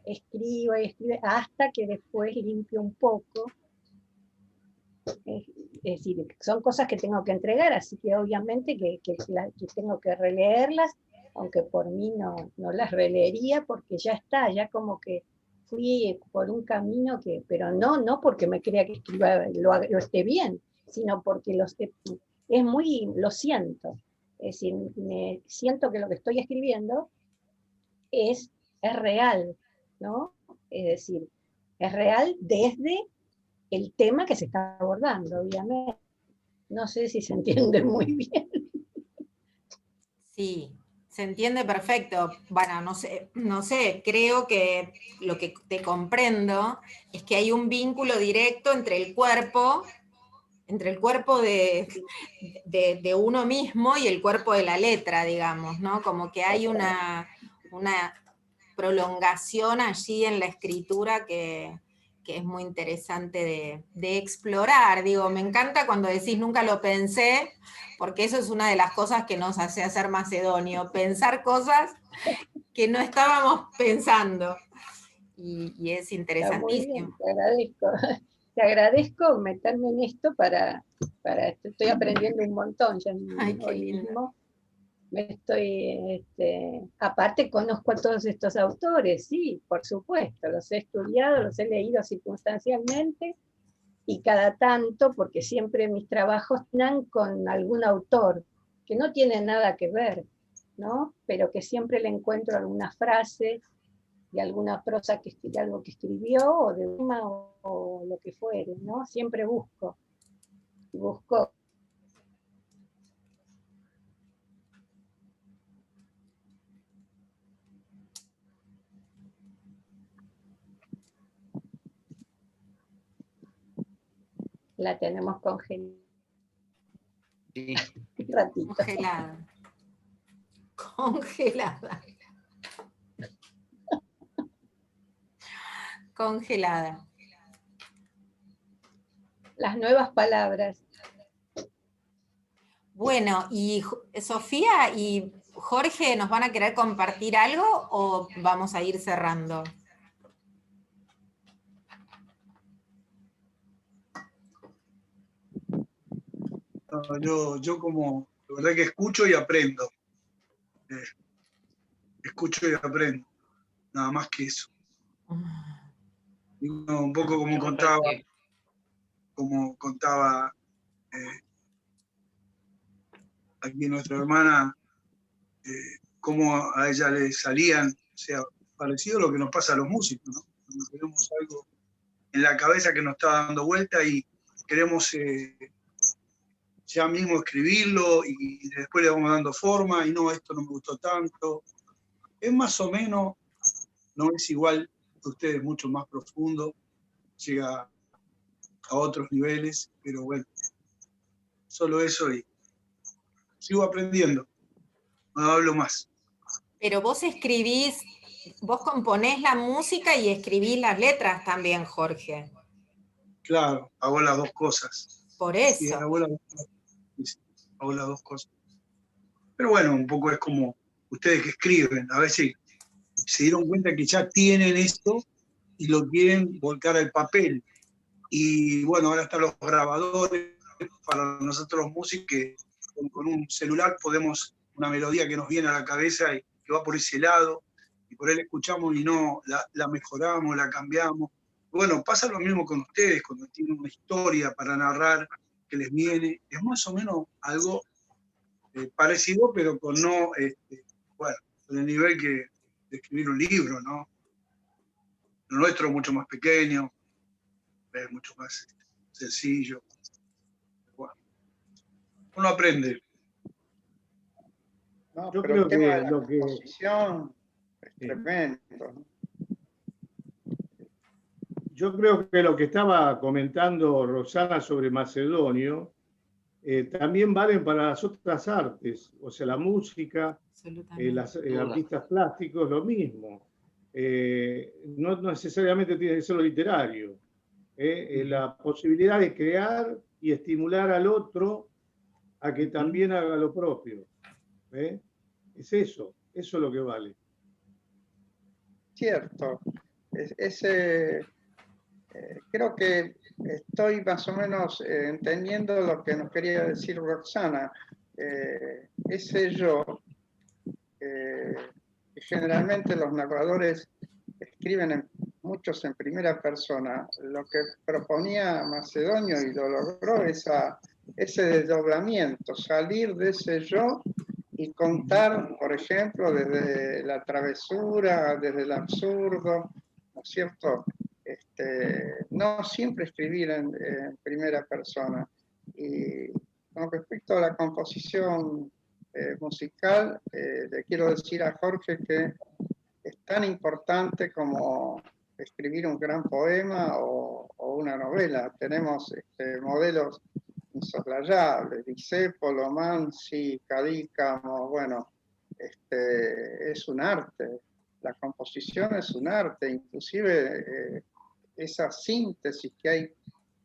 escribo y escribo hasta que después limpio un poco. Es decir, son cosas que tengo que entregar, así que obviamente que tengo que releerlas, aunque por mí no las releería porque ya está, ya como que fui por un camino que, pero no porque me crea que escriba, lo esté bien, sino porque es muy, lo siento. Es decir, siento que lo que estoy escribiendo es real, ¿no? Es decir, es real desde el tema que se está abordando, obviamente. No sé si se entiende muy bien.
Sí, se entiende perfecto. Bueno, no sé, creo que lo que te comprendo es que hay un vínculo directo entre el cuerpo de uno mismo y el cuerpo de la letra, digamos, ¿no? Como que hay una prolongación allí en la escritura que es muy interesante de explorar. Digo, me encanta cuando decís nunca lo pensé, porque eso es una de las cosas que nos hace hacer macedonio, pensar cosas que no estábamos pensando. Y es interesantísimo.
Te agradezco. Te agradezco meterme en esto para estoy aprendiendo un montón ya hoy mismo. Aparte conozco a todos estos autores, sí, por supuesto, los he estudiado, los he leído circunstancialmente y cada tanto, porque siempre mis trabajos están con algún autor que no tiene nada que ver, ¿no? Pero que siempre le encuentro alguna frase de alguna prosa de algo que escribió o de una o lo que fuere, ¿no? Siempre busco. La tenemos congelada.
Sí.
Un ratito.
Congelada. Congelada. Congelada.
Las nuevas palabras.
Bueno, y Sofía y Jorge, ¿nos van a querer compartir algo o vamos a ir cerrando?
Yo como, la verdad que escucho y aprendo. Escucho y aprendo. Nada más que eso. Y un poco como contaba aquí nuestra hermana, cómo a ella le salían, o sea, parecido a lo que nos pasa a los músicos, ¿no? Cuando tenemos algo en la cabeza que nos está dando vuelta y queremos ya mismo escribirlo y después le vamos dando forma y no, esto no me gustó tanto. Es más o menos, no es igual que ustedes, mucho más profundo, llega a otros niveles, pero bueno, solo eso y sigo aprendiendo, no hablo más.
Pero vos escribís, vos componés la música y escribís las letras también, Jorge.
Claro, hago las dos cosas.
Por eso.
Sí, hago las dos cosas. Pero bueno, un poco es como ustedes que escriben, a ver si se dieron cuenta que ya tienen esto y lo quieren volcar al papel. Y bueno, ahora están los grabadores para nosotros los músicos que con un celular podemos, una melodía que nos viene a la cabeza y que va por ese lado, y por ahí la escuchamos y no, la mejoramos, la cambiamos. Bueno, pasa lo mismo con ustedes, cuando tienen una historia para narrar que les viene, es más o menos algo parecido, pero con no, bueno, con el nivel escribir un libro, ¿no? Lo nuestro es mucho más pequeño, es mucho más sencillo. Bueno, uno aprende.
No,
Yo
pero
creo
el tema
que
de la
lo que...
composición es
Sí.
tremendo, ¿no?
Yo creo que lo que estaba comentando Rosana sobre Macedonio también valen para las otras artes, o sea, la música, los artistas plásticos, lo mismo. No necesariamente tiene que ser lo literario. La posibilidad de crear y estimular al otro a que también haga lo propio. Es eso es lo que vale.
Cierto. Creo que estoy más o menos entendiendo lo que nos quería decir Roxana. Ese yo, que generalmente los narradores escriben muchos en primera persona, lo que proponía Macedonio y lo logró ese desdoblamiento, salir de ese yo y contar, por ejemplo, desde la travesura, desde el absurdo, ¿no es cierto? No siempre escribir en primera persona. Y con respecto a la composición musical, le quiero decir a Jorge que es tan importante como escribir un gran poema o una novela. Tenemos modelos insoslayables, Discépolo, Mansi, Cadícamo, bueno, es un arte. La composición es un arte, inclusive esa síntesis que hay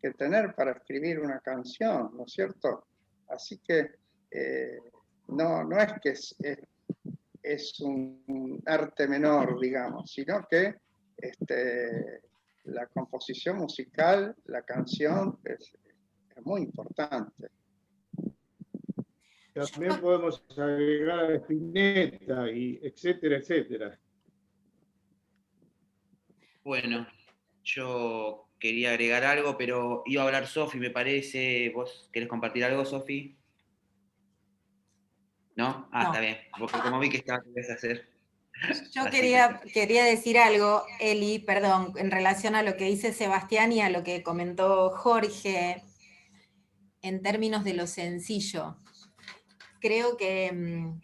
que tener para escribir una canción, ¿no es cierto? Así que no es que es un arte menor, digamos, sino que la composición musical, la canción, es muy importante.
También podemos agregar a Spinetta, y etcétera, etcétera.
Bueno, yo quería agregar algo, pero iba a hablar Sofi, me parece. ¿Vos querés compartir algo, Sofi? ¿No? Ah,
No.
está bien. Porque como vi que estaba, ¿qué vas a hacer?
Yo
Así
quería decir algo, Eli, perdón, en relación a lo que dice Sebastián y a lo que comentó Jorge, en términos de lo sencillo. Creo que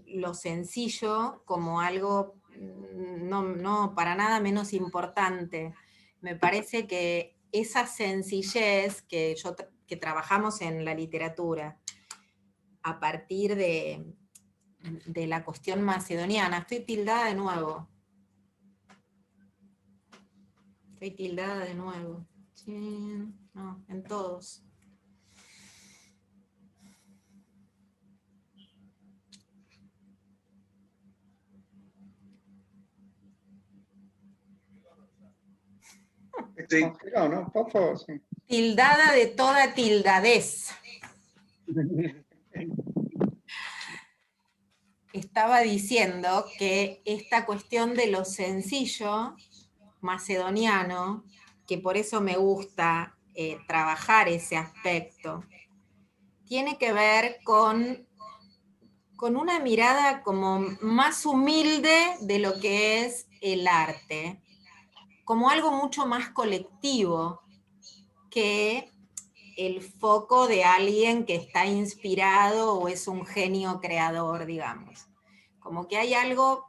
lo sencillo como algo no para nada menos importante. Me parece que esa sencillez que trabajamos en la literatura a partir de la cuestión macedoniana. Estoy tildada de nuevo. Sí, no, en todos.
Sí. ¿No? Poco, sí.
Tildada de toda tildadez. Estaba diciendo que esta cuestión de lo sencillo macedoniano, que por eso me gusta trabajar ese aspecto, tiene que ver con una mirada como más humilde de lo que es el arte, como algo mucho más colectivo que el foco de alguien que está inspirado o es un genio creador, digamos. Como que hay algo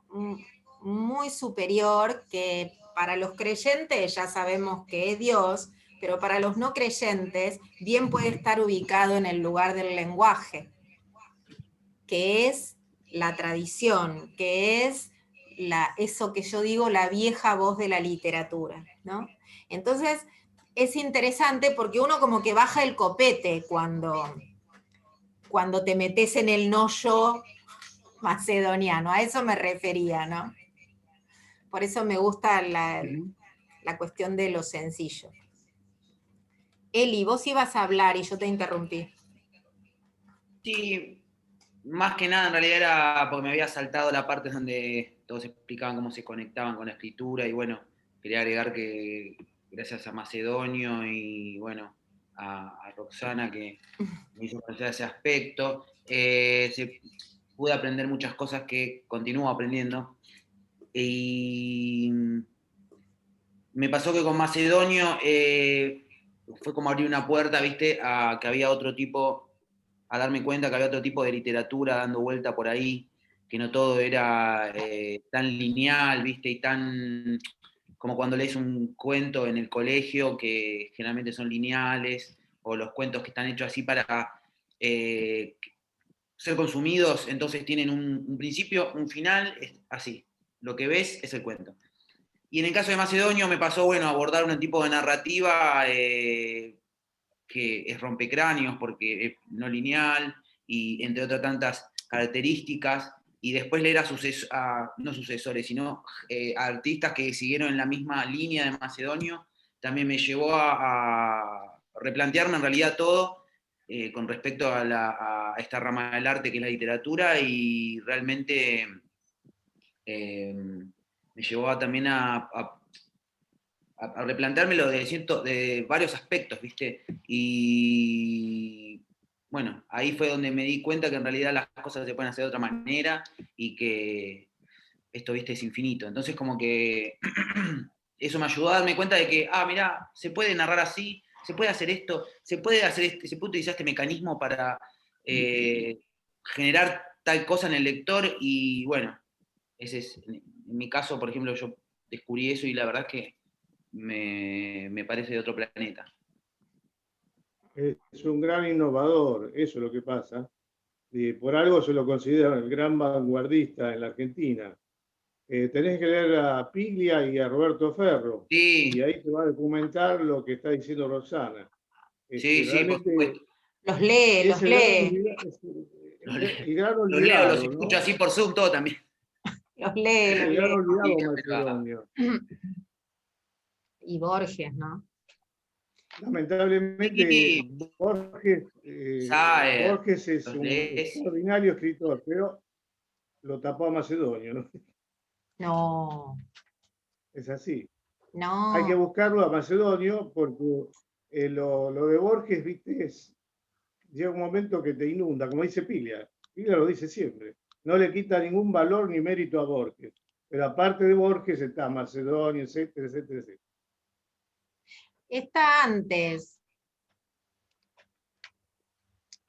muy superior que para los creyentes ya sabemos que es Dios, pero para los no creyentes bien puede estar ubicado en el lugar del lenguaje, que es la tradición, que es eso que yo digo, la vieja voz de la literatura, ¿no? Entonces, es interesante porque uno como que baja el copete cuando te metes en el no-yo macedoniano, a eso me refería, ¿no? Por eso me gusta la cuestión de lo sencillo. Eli, vos ibas a hablar y yo te interrumpí.
Sí, más que nada en realidad era porque me había saltado la parte donde todos explicaban cómo se conectaban con la escritura y bueno, quería agregar que gracias a Macedonio y bueno, a Roxana que me hizo conocer ese aspecto, pude aprender muchas cosas que continúo aprendiendo. Y me pasó que con Macedonio fue como abrir una puerta, ¿viste? A que había otro tipo, a darme cuenta que había otro tipo de literatura dando vuelta por ahí, que no todo era tan lineal, ¿viste? Y tan como cuando lees un cuento en el colegio, que generalmente son lineales, o los cuentos que están hechos así para ser consumidos, entonces tienen un principio, un final, es así. Lo que ves es el cuento. Y en el caso de Macedonio me pasó, bueno, abordar un tipo de narrativa que es rompecráneos porque es no lineal y entre otras tantas características, y después leer no sucesores, sino a artistas que siguieron en la misma línea de Macedonio, también me llevó a replantearme en realidad todo con respecto a esta rama del arte que es la literatura, y realmente me llevó también a replanteármelo de varios aspectos, ¿viste? Y bueno, ahí fue donde me di cuenta que en realidad las cosas se pueden hacer de otra manera y que esto, ¿viste? Es infinito. Entonces como que eso me ayudó a darme cuenta de que, mirá, se puede narrar así, se puede hacer esto, se puede utilizar este mecanismo para generar tal cosa en el lector, y bueno, ese es, en mi caso, por ejemplo, yo descubrí eso y la verdad es que me parece de otro planeta.
Es un gran innovador, eso es lo que pasa. Por algo se lo considera el gran vanguardista en la Argentina. Tenés que leer a Piglia y a Roberto Ferro,
Sí.
Y ahí te va a documentar lo que está diciendo Roxana.
Sí, por supuesto.
Los lee.
El gran olvidado,
los leo, los
¿no?
escucho así por Zoom, todo también.
Los lee.
El gran olvidado Macedonio.
Y Borges, ¿no?
Lamentablemente,
Sí.
Borges es un extraordinario escritor, pero lo tapó a Macedonio, ¿no?
No.
Es así.
No.
Hay que buscarlo a Macedonio porque lo de Borges, viste, llega un momento que te inunda, como dice Piglia. Piglia lo dice siempre. No le quita ningún valor ni mérito a Borges. Pero aparte de Borges está Macedonio, etcétera, etcétera, etcétera.
Está antes.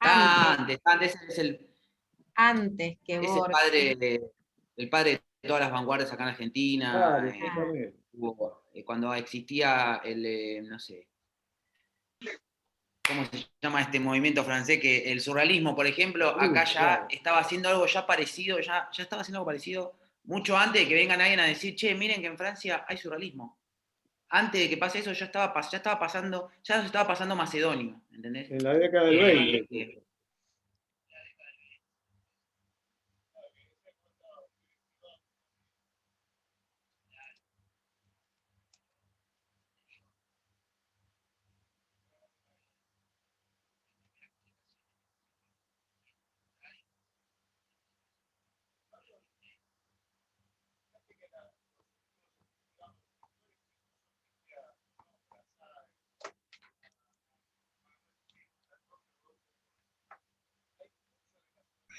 Antes es el...
Antes que
es
Borges.
el padre de todas las vanguardias acá en Argentina.
Claro,
cuando existía el, no sé, ¿cómo se llama este movimiento francés? Que el surrealismo, por ejemplo, acá ya estaba haciendo algo ya parecido, ya estaba haciendo algo parecido mucho antes de que vengan alguien a decir, che, miren que en Francia hay surrealismo. Antes de que pase eso, ya se estaba pasando Macedonio, ¿entendés?
En la década del 20.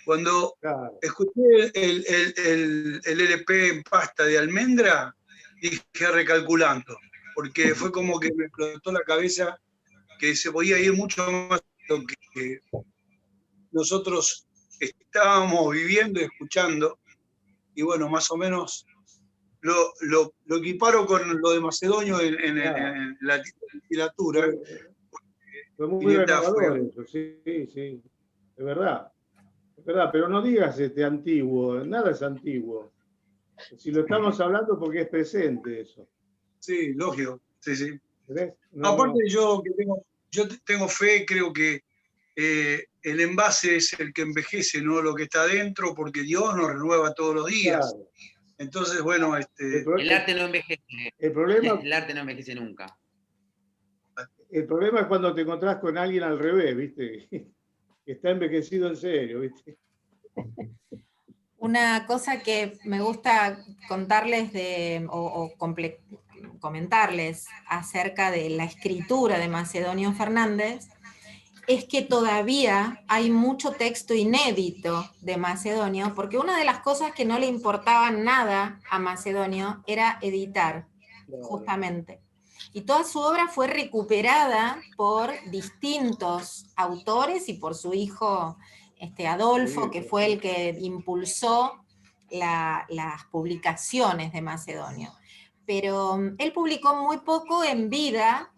Cuando escuché el LP en pasta de almendra, dije recalculando, porque fue como que me explotó la cabeza que se podía ir mucho más de lo que nosotros estábamos viviendo y escuchando, y bueno, más o menos lo equiparo con lo de Macedonio en la literatura.
Fue muy renovador eso, sí, es verdad. Es verdad, pero no digas antiguo, nada es antiguo. Si lo estamos hablando porque es presente eso.
Sí, lógico, sí.
No,
aparte yo tengo fe, creo que el envase es el que envejece, no lo que está adentro, porque Dios nos renueva todos los días. Claro. Entonces, bueno,
el arte no envejece. El arte no envejece nunca.
El problema es cuando te encontrás con alguien al revés, ¿viste? Que está envejecido en serio, ¿viste?
Una cosa que me gusta contarles comentarles acerca de la escritura de Macedonio Fernández es que todavía hay mucho texto inédito de Macedonio, porque una de las cosas que no le importaba nada a Macedonio era editar, justamente. Y toda su obra fue recuperada por distintos autores y por su hijo Adolfo, que fue el que impulsó las publicaciones de Macedonio. Pero él publicó muy poco en vida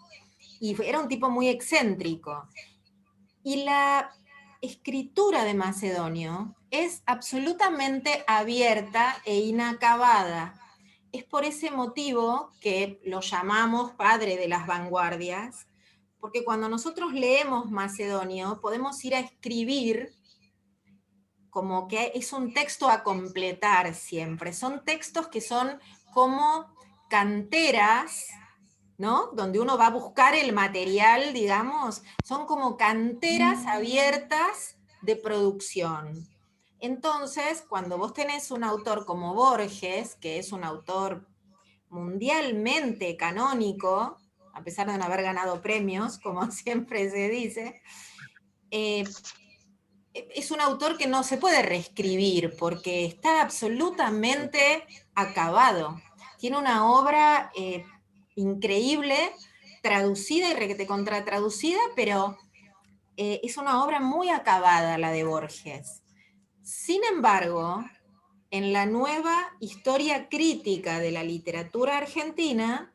y era un tipo muy excéntrico. Y la escritura de Macedonio es absolutamente abierta e inacabada. Es por ese motivo que lo llamamos padre de las vanguardias, porque cuando nosotros leemos Macedonio podemos ir a escribir como que es un texto a completar siempre. Son textos que son como canteras, ¿no? Donde uno va a buscar el material, digamos, son como canteras abiertas de producción. Entonces, cuando vos tenés un autor como Borges, que es un autor mundialmente canónico, a pesar de no haber ganado premios, como siempre se dice, es un autor que no se puede reescribir porque está absolutamente acabado. Tiene una obra increíble, traducida y requete contratraducida, pero es una obra muy acabada la de Borges. Sin embargo, en la nueva historia crítica de la literatura argentina,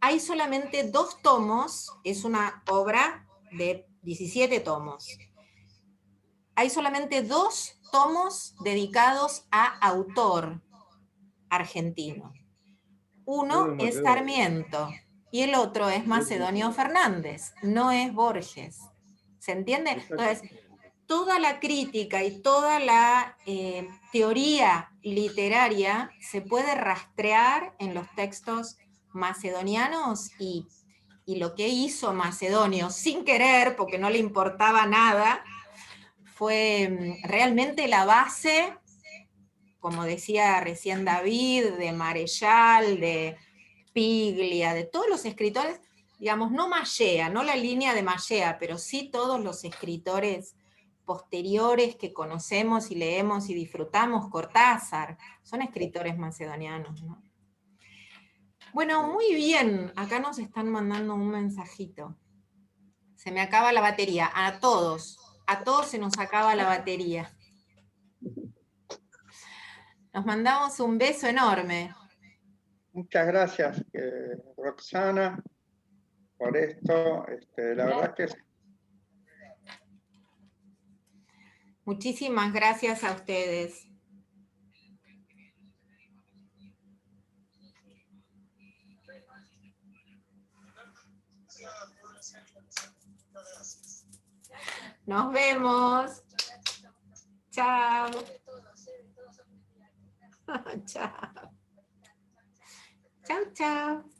hay solamente 2 tomos, es una obra de 17 tomos. Hay solamente 2 tomos dedicados a autor argentino. Uno es Sarmiento y el otro es Macedonio Fernández, no es Borges. ¿Se entiende? Entonces, toda la crítica y toda la teoría literaria se puede rastrear en los textos macedonianos y lo que hizo Macedonio sin querer, porque no le importaba nada, fue realmente la base, como decía recién David, de Marechal, de Piglia, de todos los escritores, digamos, no Mallea, no la línea de Mallea, pero sí todos los escritores posteriores que conocemos y leemos y disfrutamos, Cortázar, son escritores macedonianos, ¿no? Bueno, muy bien, acá nos están mandando un mensajito. Se me acaba la batería, a todos se nos acaba la batería. Nos mandamos un beso enorme.
Muchas gracias, Roxana, por esto. La verdad que
muchísimas gracias a ustedes. Nos vemos. Chao. Chao. Chao, chao.